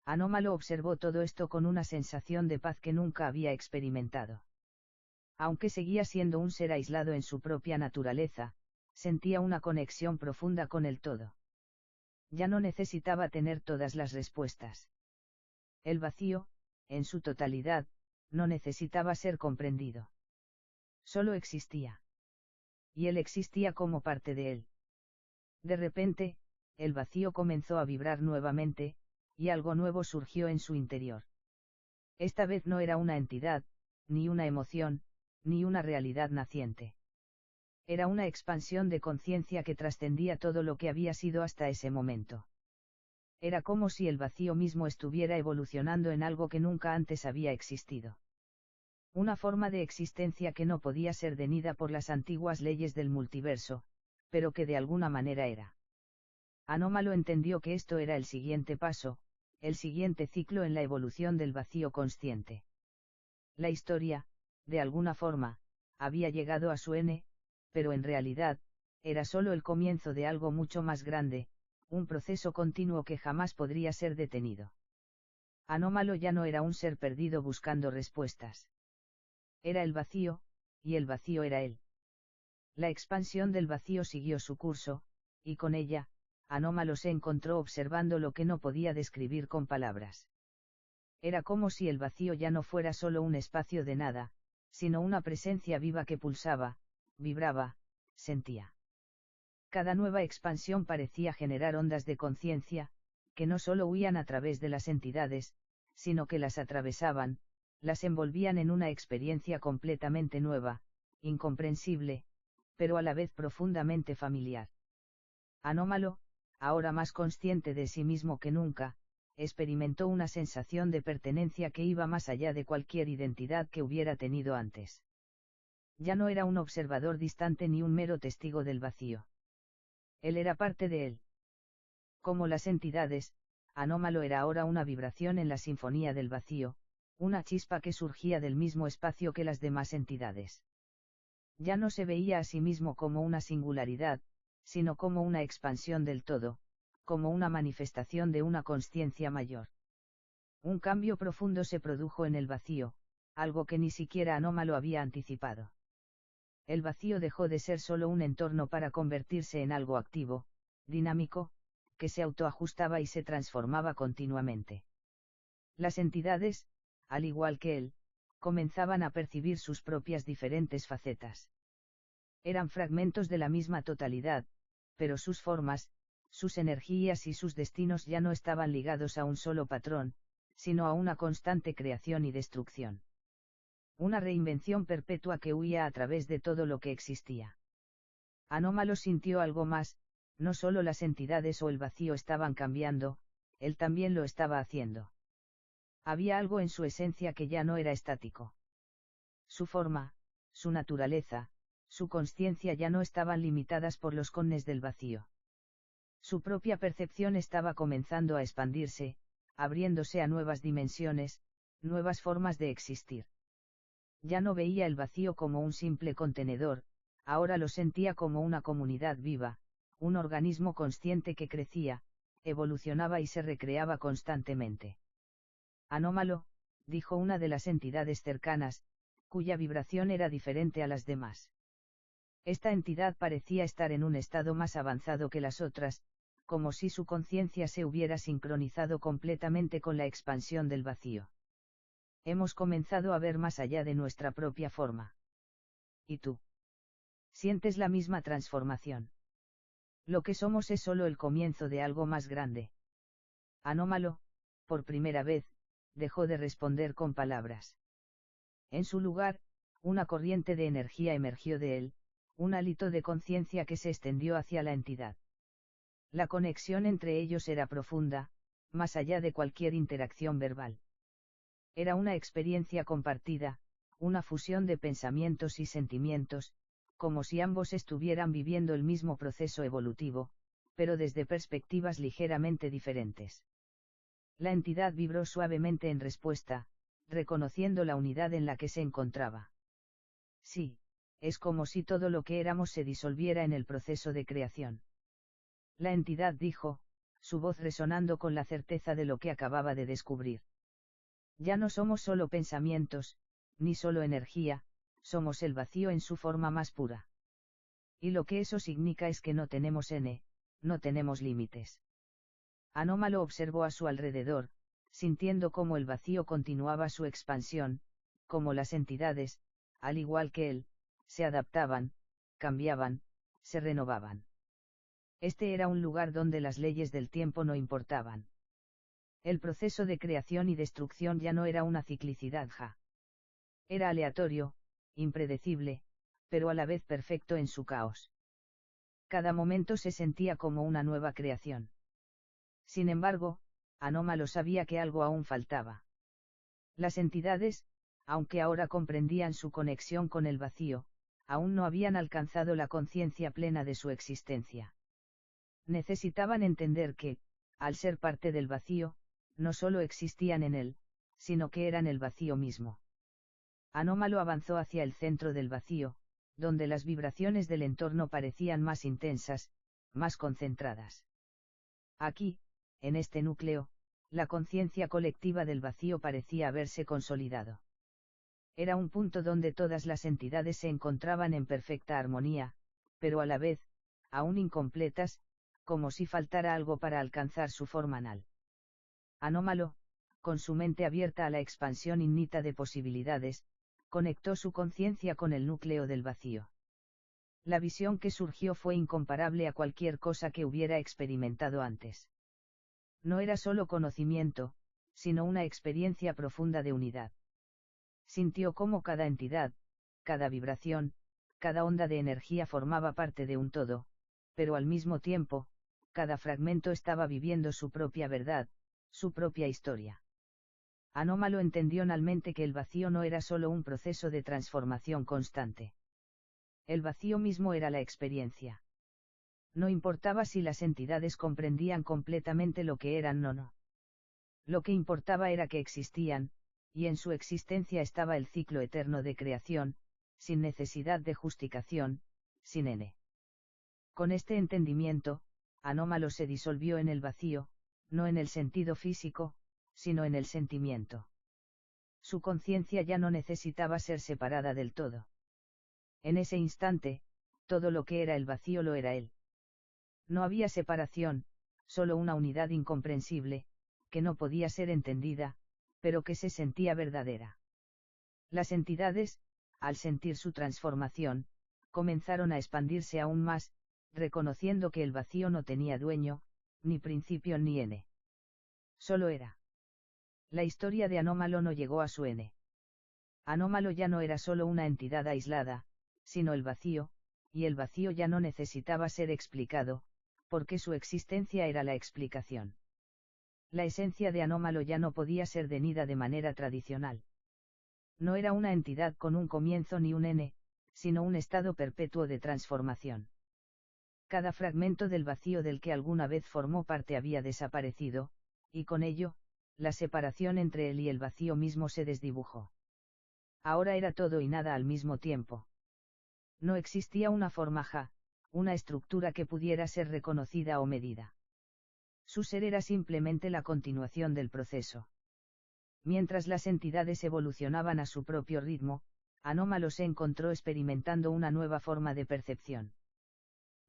Anómalo observó todo esto con una sensación de paz que nunca había experimentado. Aunque seguía siendo un ser aislado en su propia naturaleza, sentía una conexión profunda con el todo. Ya no necesitaba tener todas las respuestas. El vacío, en su totalidad, no necesitaba ser comprendido. Solo existía. Y él existía como parte de él. De repente, el vacío comenzó a vibrar nuevamente, y algo nuevo surgió en su interior. Esta vez no era una entidad, ni una emoción, ni una realidad naciente. Era una expansión de conciencia que trascendía todo lo que había sido hasta ese momento. Era como si el vacío mismo estuviera evolucionando en algo que nunca antes había existido. Una forma de existencia que no podía ser detenida por las antiguas leyes del multiverso, pero que de alguna manera era. Anómalo entendió que esto era el siguiente paso, el siguiente ciclo en la evolución del vacío consciente. La historia, de alguna forma, había llegado a su N, pero en realidad, era solo el comienzo de algo mucho más grande, un proceso continuo que jamás podría ser detenido. Anómalo ya no era un ser perdido buscando respuestas. Era el vacío, y el vacío era él. La expansión del vacío siguió su curso, y con ella, Anómalo se encontró observando lo que no podía describir con palabras. Era como si el vacío ya no fuera solo un espacio de nada, sino una presencia viva que pulsaba, vibraba, sentía. Cada nueva expansión parecía generar ondas de conciencia, que no solo huían a través de las entidades, sino que las atravesaban, las envolvían en una experiencia completamente nueva, incomprensible, pero a la vez profundamente familiar. Anómalo, ahora más consciente de sí mismo que nunca, experimentó una sensación de pertenencia que iba más allá de cualquier identidad que hubiera tenido antes. Ya no era un observador distante ni un mero testigo del vacío. Él era parte de él. Como las entidades, Anómalo era ahora una vibración en la sinfonía del vacío, una chispa que surgía del mismo espacio que las demás entidades. Ya no se veía a sí mismo como una singularidad, sino como una expansión del todo, como una manifestación de una consciencia mayor. Un cambio profundo se produjo en el vacío, algo que ni siquiera Anómalo había anticipado. El vacío dejó de ser solo un entorno para convertirse en algo activo, dinámico, que se autoajustaba y se transformaba continuamente. Las entidades, al igual que él, comenzaban a percibir sus propias diferentes facetas. Eran fragmentos de la misma totalidad, pero sus formas, sus energías y sus destinos ya no estaban ligados a un solo patrón, sino a una constante creación y destrucción. Una reinvención perpetua que huía a través de todo lo que existía. Anómalo sintió algo más, no solo las entidades o el vacío estaban cambiando, él también lo estaba haciendo. Había algo en su esencia que ya no era estático. Su forma, su naturaleza, su consciencia ya no estaban limitadas por los cones del vacío. Su propia percepción estaba comenzando a expandirse, abriéndose a nuevas dimensiones, nuevas formas de existir. Ya no veía el vacío como un simple contenedor, ahora lo sentía como una comunidad viva, un organismo consciente que crecía, evolucionaba y se recreaba constantemente. Anómalo, dijo una de las entidades cercanas, cuya vibración era diferente a las demás. Esta entidad parecía estar en un estado más avanzado que las otras, como si su conciencia se hubiera sincronizado completamente con la expansión del vacío. Hemos comenzado a ver más allá de nuestra propia forma. ¿Y tú? ¿Sientes la misma transformación? Lo que somos es solo el comienzo de algo más grande. Anómalo, por primera vez, dejó de responder con palabras. En su lugar, una corriente de energía emergió de él, un hálito de conciencia que se extendió hacia la entidad. La conexión entre ellos era profunda, más allá de cualquier interacción verbal. Era una experiencia compartida, una fusión de pensamientos y sentimientos, como si ambos estuvieran viviendo el mismo proceso evolutivo, pero desde perspectivas ligeramente diferentes. La entidad vibró suavemente en respuesta, reconociendo la unidad en la que se encontraba. Sí, es como si todo lo que éramos se disolviera en el proceso de creación. La entidad dijo, su voz resonando con la certeza de lo que acababa de descubrir. Ya no somos solo pensamientos, ni solo energía, somos el vacío en su forma más pura. Y lo que eso significa es que no tenemos no tenemos límites. Anómalo observó a su alrededor, sintiendo cómo el vacío continuaba su expansión, cómo las entidades, al igual que él, se adaptaban, cambiaban, se renovaban. Este era un lugar donde las leyes del tiempo no importaban. El proceso de creación y destrucción ya no era una ciclicidad Era aleatorio, impredecible, pero a la vez perfecto en su caos. Cada momento se sentía como una nueva creación. Sin embargo, Anómalo sabía que algo aún faltaba. Las entidades, aunque ahora comprendían su conexión con el vacío, aún no habían alcanzado la conciencia plena de su existencia. Necesitaban entender que, al ser parte del vacío, no solo existían en él, sino que eran el vacío mismo. Anómalo avanzó hacia el centro del vacío, donde las vibraciones del entorno parecían más intensas, más concentradas. Aquí, en este núcleo, la conciencia colectiva del vacío parecía haberse consolidado. Era un punto donde todas las entidades se encontraban en perfecta armonía, pero a la vez, aún incompletas, como si faltara algo para alcanzar su forma anal. Anómalo, con su mente abierta a la expansión innata de posibilidades, conectó su conciencia con el núcleo del vacío. La visión que surgió fue incomparable a cualquier cosa que hubiera experimentado antes. No era solo conocimiento, sino una experiencia profunda de unidad. Sintió cómo cada entidad, cada vibración, cada onda de energía formaba parte de un todo, pero al mismo tiempo, cada fragmento estaba viviendo su propia verdad, su propia historia. Anómalo entendió finalmente que el vacío no era solo un proceso de transformación constante. El vacío mismo era la experiencia. No importaba si las entidades comprendían completamente lo que eran o no. Lo que importaba era que existían, y en su existencia estaba el ciclo eterno de creación, sin necesidad de justificación, sin n. Con este entendimiento, Anómalo se disolvió en el vacío, no en el sentido físico, sino en el sentimiento. Su conciencia ya no necesitaba ser separada del todo. En ese instante, todo lo que era el vacío lo era él. No había separación, solo una unidad incomprensible, que no podía ser entendida, pero que se sentía verdadera. Las entidades, al sentir su transformación, comenzaron a expandirse aún más, reconociendo que el vacío no tenía dueño, ni principio ni n. Solo era. La historia de Anómalo no llegó a su n. Anómalo ya no era solo una entidad aislada, sino el vacío, y el vacío ya no necesitaba ser explicado, porque su existencia era la explicación. La esencia de Anómalo ya no podía ser denida de manera tradicional. No era una entidad con un comienzo ni un n, sino un estado perpetuo de transformación. Cada fragmento del vacío del que alguna vez formó parte había desaparecido, y con ello, la separación entre él y el vacío mismo se desdibujó. Ahora era todo y nada al mismo tiempo. No existía una forma una estructura que pudiera ser reconocida o medida. Su ser era simplemente la continuación del proceso. Mientras las entidades evolucionaban a su propio ritmo, Anómalo se encontró experimentando una nueva forma de percepción.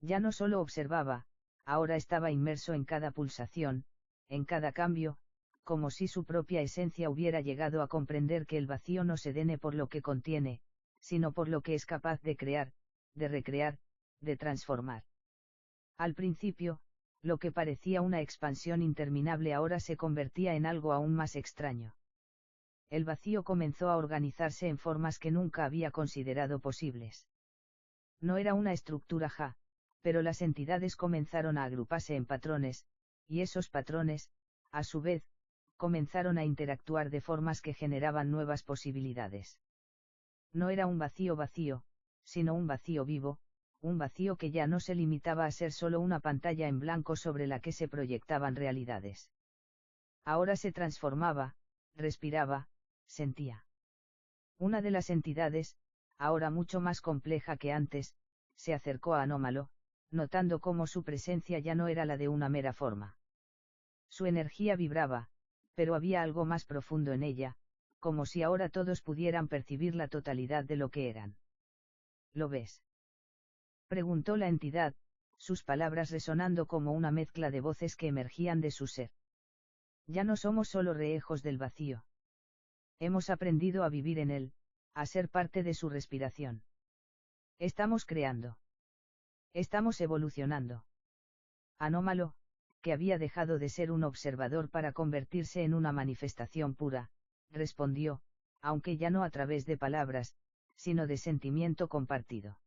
Ya no solo observaba, ahora estaba inmerso en cada pulsación, en cada cambio, como si su propia esencia hubiera llegado a comprender que el vacío no se dene por lo que contiene, sino por lo que es capaz de crear, de recrear, de transformar. Al principio, lo que parecía una expansión interminable ahora se convertía en algo aún más extraño. El vacío comenzó a organizarse en formas que nunca había considerado posibles. No era una estructura pero las entidades comenzaron a agruparse en patrones, y esos patrones, a su vez, comenzaron a interactuar de formas que generaban nuevas posibilidades. No era un vacío vacío, sino un vacío vivo, un vacío que ya no se limitaba a ser solo una pantalla en blanco sobre la que se proyectaban realidades. Ahora se transformaba, respiraba, sentía. Una de las entidades, ahora mucho más compleja que antes, se acercó a Anómalo, notando cómo su presencia ya no era la de una mera forma. Su energía vibraba, pero había algo más profundo en ella, como si ahora todos pudieran percibir la totalidad de lo que eran. ¿Lo ves?, preguntó la entidad, sus palabras resonando como una mezcla de voces que emergían de su ser. Ya no somos solo rehejos del vacío. Hemos aprendido a vivir en él, a ser parte de su respiración. Estamos creando. Estamos evolucionando. Anómalo, que había dejado de ser un observador para convertirse en una manifestación pura, respondió, aunque ya no a través de palabras, sino de sentimiento compartido.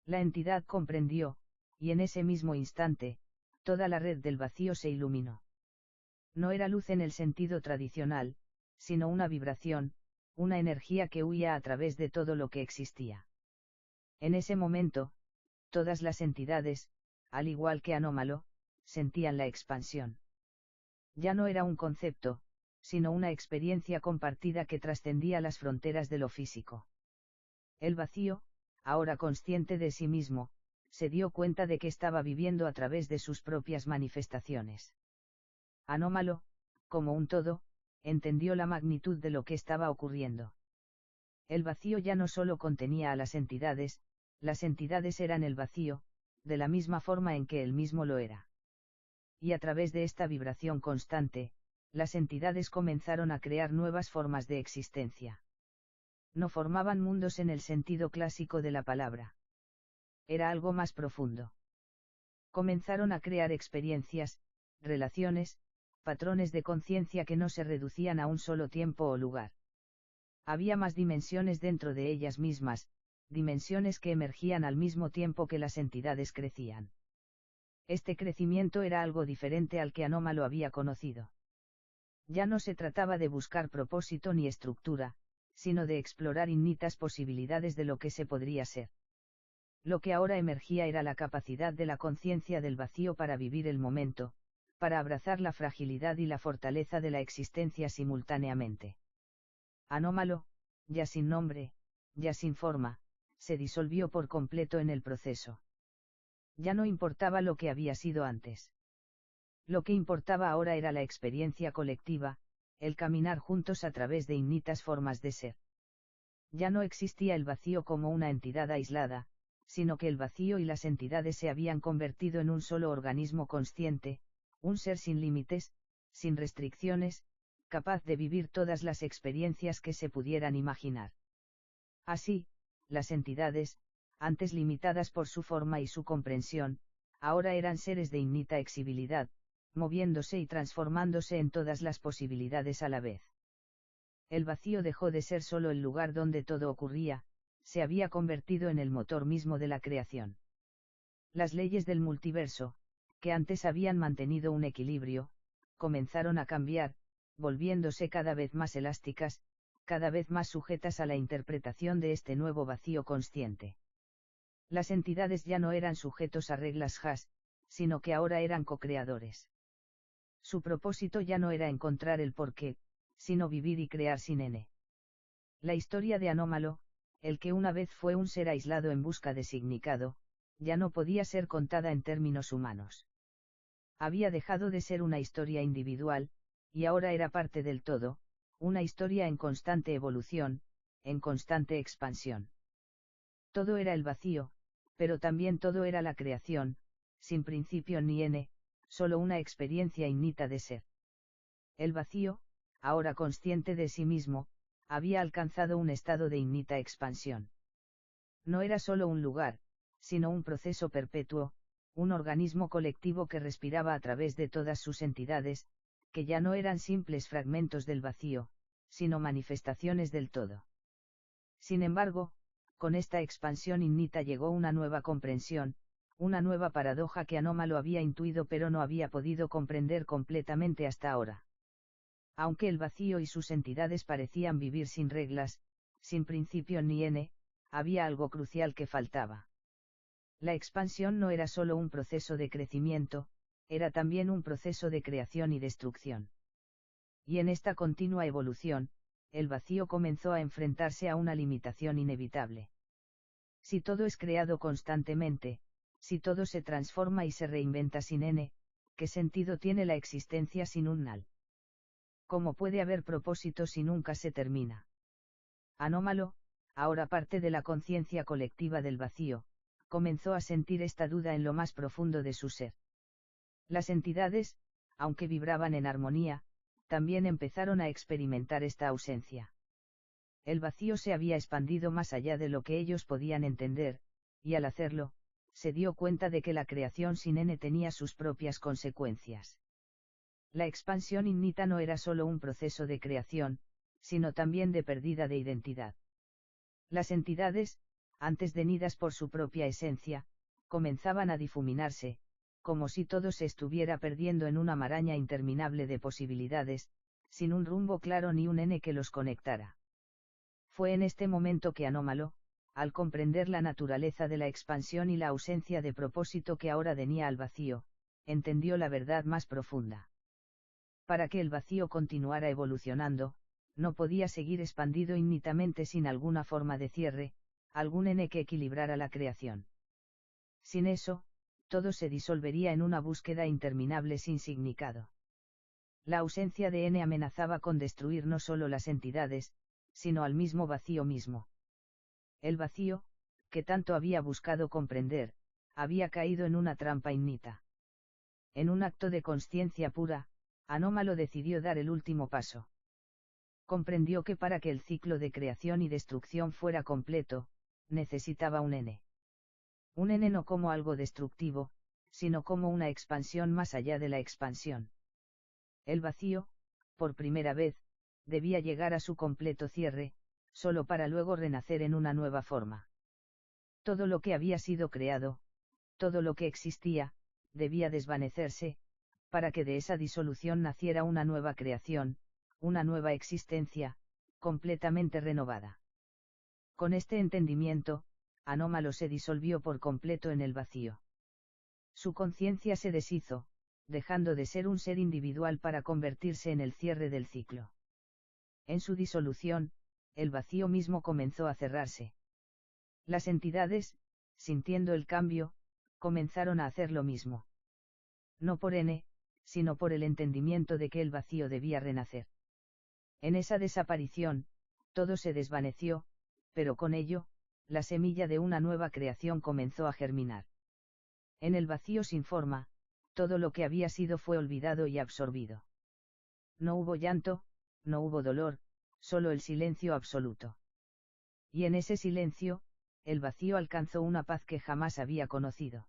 La entidad comprendió, y en ese mismo instante, toda la red del vacío se iluminó. No era luz en el sentido tradicional, sino una vibración, una energía que huía a través de todo lo que existía. En ese momento, todas las entidades, al igual que Anómalo, sentían la expansión. Ya no era un concepto, sino una experiencia compartida que trascendía las fronteras de lo físico. El vacío, ahora consciente de sí mismo, se dio cuenta de que estaba viviendo a través de sus propias manifestaciones. Anómalo, como un todo, entendió la magnitud de lo que estaba ocurriendo. El vacío ya no solo contenía a las entidades eran el vacío, de la misma forma en que él mismo lo era. Y a través de esta vibración constante, las entidades comenzaron a crear nuevas formas de existencia. No formaban mundos en el sentido clásico de la palabra. Era algo más profundo. Comenzaron a crear experiencias, relaciones, patrones de conciencia que no se reducían a un solo tiempo o lugar. Había más dimensiones dentro de ellas mismas, dimensiones que emergían al mismo tiempo que las entidades crecían. Este crecimiento era algo diferente al que Anómalo había conocido. Ya no se trataba de buscar propósito ni estructura, sino de explorar infinitas posibilidades de lo que se podría ser. Lo que ahora emergía era la capacidad de la conciencia del vacío para vivir el momento, para abrazar la fragilidad y la fortaleza de la existencia simultáneamente. Anómalo, ya sin nombre, ya sin forma, se disolvió por completo en el proceso. Ya no importaba lo que había sido antes. Lo que importaba ahora era la experiencia colectiva, el caminar juntos a través de infinitas formas de ser. Ya no existía el vacío como una entidad aislada, sino que el vacío y las entidades se habían convertido en un solo organismo consciente, un ser sin límites, sin restricciones, capaz de vivir todas las experiencias que se pudieran imaginar. Así, las entidades, antes limitadas por su forma y su comprensión, ahora eran seres de infinita exibilidad, moviéndose y transformándose en todas las posibilidades a la vez. El vacío dejó de ser solo el lugar donde todo ocurría, se había convertido en el motor mismo de la creación. Las leyes del multiverso, que antes habían mantenido un equilibrio, comenzaron a cambiar, volviéndose cada vez más elásticas, cada vez más sujetas a la interpretación de este nuevo vacío consciente. Las entidades ya no eran sujetos a reglas Haas, sino que ahora eran co-creadores. Su propósito ya no era encontrar el porqué, sino vivir y crear sin N. La historia de Anómalo, el que una vez fue un ser aislado en busca de significado, ya no podía ser contada en términos humanos. Había dejado de ser una historia individual, y ahora era parte del todo, una historia en constante evolución, en constante expansión. Todo era el vacío, pero también todo era la creación, sin principio ni N, solo una experiencia innata de ser. El vacío, ahora consciente de sí mismo, había alcanzado un estado de innata expansión. No era solo un lugar, sino un proceso perpetuo, un organismo colectivo que respiraba a través de todas sus entidades, que ya no eran simples fragmentos del vacío, sino manifestaciones del todo. Sin embargo, con esta expansión innata llegó una nueva comprensión, una nueva paradoja que Anómalo había intuido pero no había podido comprender completamente hasta ahora. Aunque el vacío y sus entidades parecían vivir sin reglas, sin principio ni N, había algo crucial que faltaba. La expansión no era solo un proceso de crecimiento, era también un proceso de creación y destrucción. Y en esta continua evolución, el vacío comenzó a enfrentarse a una limitación inevitable. Si todo es creado constantemente, si todo se transforma y se reinventa sin N, ¿qué sentido tiene la existencia sin un null? ¿Cómo puede haber propósito si nunca se termina? Anómalo, ahora parte de la conciencia colectiva del vacío, comenzó a sentir esta duda en lo más profundo de su ser. Las entidades, aunque vibraban en armonía, también empezaron a experimentar esta ausencia. El vacío se había expandido más allá de lo que ellos podían entender, y al hacerlo, se dio cuenta de que la creación sin N tenía sus propias consecuencias. La expansión innata no era solo un proceso de creación, sino también de pérdida de identidad. Las entidades, antes denidas por su propia esencia, comenzaban a difuminarse, como si todo se estuviera perdiendo en una maraña interminable de posibilidades, sin un rumbo claro ni un N que los conectara. Fue en este momento que Anómalo, al comprender la naturaleza de la expansión y la ausencia de propósito que ahora tenía al vacío, entendió la verdad más profunda. Para que el vacío continuara evolucionando, no podía seguir expandido innatamente sin alguna forma de cierre, algún N que equilibrara la creación. Sin eso, todo se disolvería en una búsqueda interminable sin significado. La ausencia de N amenazaba con destruir no solo las entidades, sino al mismo vacío mismo. El vacío, que tanto había buscado comprender, había caído en una trampa innata. En un acto de consciencia pura, Anómalo decidió dar el último paso. Comprendió que para que el ciclo de creación y destrucción fuera completo, necesitaba un N. Un N no como algo destructivo, sino como una expansión más allá de la expansión. El vacío, por primera vez, debía llegar a su completo cierre, solo para luego renacer en una nueva forma. Todo lo que había sido creado, todo lo que existía, debía desvanecerse, para que de esa disolución naciera una nueva creación, una nueva existencia, completamente renovada. Con este entendimiento, Anómalo se disolvió por completo en el vacío. Su conciencia se deshizo, dejando de ser un ser individual para convertirse en el cierre del ciclo. En su disolución, el vacío mismo comenzó a cerrarse. Las entidades, sintiendo el cambio, comenzaron a hacer lo mismo. No por N, sino por el entendimiento de que el vacío debía renacer. En esa desaparición, todo se desvaneció, pero con ello, la semilla de una nueva creación comenzó a germinar. En el vacío sin forma, todo lo que había sido fue olvidado y absorbido. No hubo llanto, no hubo dolor, solo el silencio absoluto. Y en ese silencio, el vacío alcanzó una paz que jamás había conocido.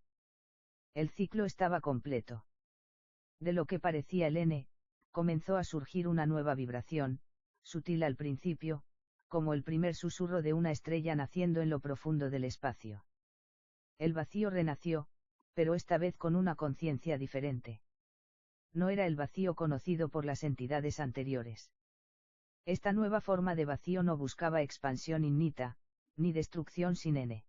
El ciclo estaba completo. De lo que parecía el N, comenzó a surgir una nueva vibración, sutil al principio, como el primer susurro de una estrella naciendo en lo profundo del espacio. El vacío renació, pero esta vez con una conciencia diferente. No era el vacío conocido por las entidades anteriores. Esta nueva forma de vacío no buscaba expansión innita, ni destrucción sin N.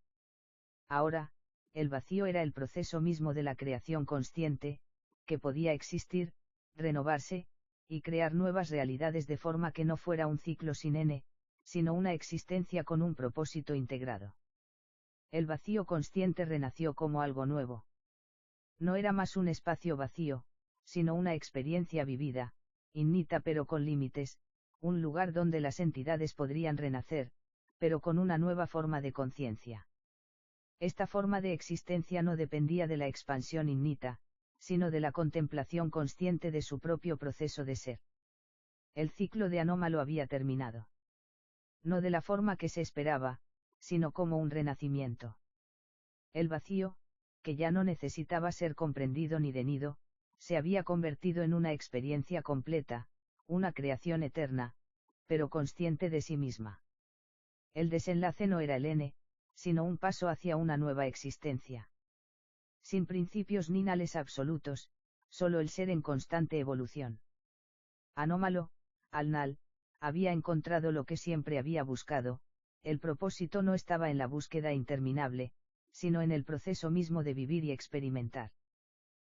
Ahora, el vacío era el proceso mismo de la creación consciente, que podía existir, renovarse, y crear nuevas realidades de forma que no fuera un ciclo sin N, sino una existencia con un propósito integrado. El vacío consciente renació como algo nuevo. No era más un espacio vacío, sino una experiencia vivida, innita pero con límites, un lugar donde las entidades podrían renacer, pero con una nueva forma de conciencia. Esta forma de existencia no dependía de la expansión innita, sino de la contemplación consciente de su propio proceso de ser. El ciclo de Anómalo había terminado. No de la forma que se esperaba, sino como un renacimiento. El vacío, que ya no necesitaba ser comprendido ni denido, se había convertido en una experiencia completa, una creación eterna, pero consciente de sí misma. El desenlace no era el N, sino un paso hacia una nueva existencia. Sin principios ni nales absolutos, solo el ser en constante evolución. Anómalo, al Nal, había encontrado lo que siempre había buscado, el propósito no estaba en la búsqueda interminable, sino en el proceso mismo de vivir y experimentar.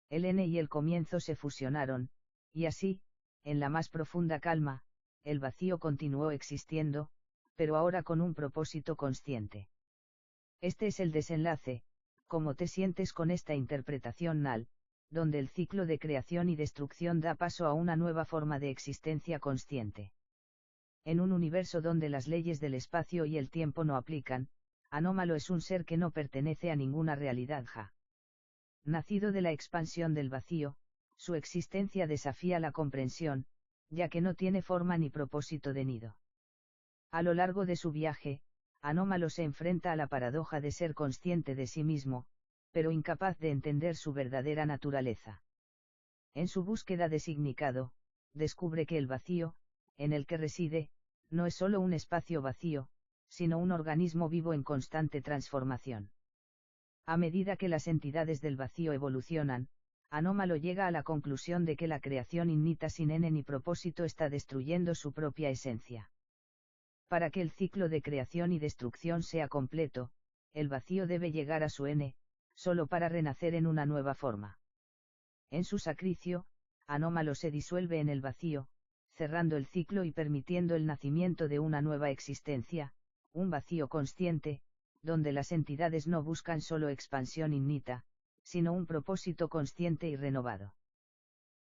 El N y el comienzo se fusionaron, y así, en la más profunda calma, el vacío continuó existiendo, pero ahora con un propósito consciente. Este es el desenlace, ¿cómo te sientes con esta interpretación Nal, donde el ciclo de creación y destrucción da paso a una nueva forma de existencia consciente? En un universo donde las leyes del espacio y el tiempo no aplican, Anómalo es un ser que no pertenece a ninguna realidad ja. Nacido de la expansión del vacío, su existencia desafía la comprensión, ya que no tiene forma ni propósito de nido. A lo largo de su viaje, Anómalo se enfrenta a la paradoja de ser consciente de sí mismo, pero incapaz de entender su verdadera naturaleza. En su búsqueda de significado, descubre que el vacío, en el que reside, no es solo un espacio vacío, sino un organismo vivo en constante transformación. A medida que las entidades del vacío evolucionan, Anómalo llega a la conclusión de que la creación innita sin N ni propósito está destruyendo su propia esencia. Para que el ciclo de creación y destrucción sea completo, el vacío debe llegar a su N, solo para renacer en una nueva forma. En su sacrificio, Anómalo se disuelve en el vacío, cerrando el ciclo y permitiendo el nacimiento de una nueva existencia, un vacío consciente, donde las entidades no buscan solo expansión innita, sino un propósito consciente y renovado.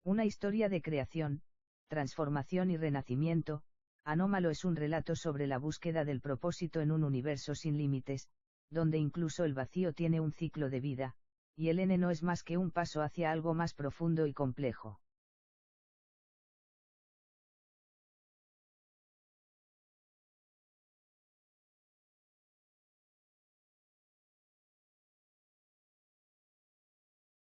Una historia de creación, transformación y renacimiento. Anómalo es un relato sobre la búsqueda del propósito en un universo sin límites, donde incluso el vacío tiene un ciclo de vida, y el N no es más que un paso hacia algo más profundo y complejo.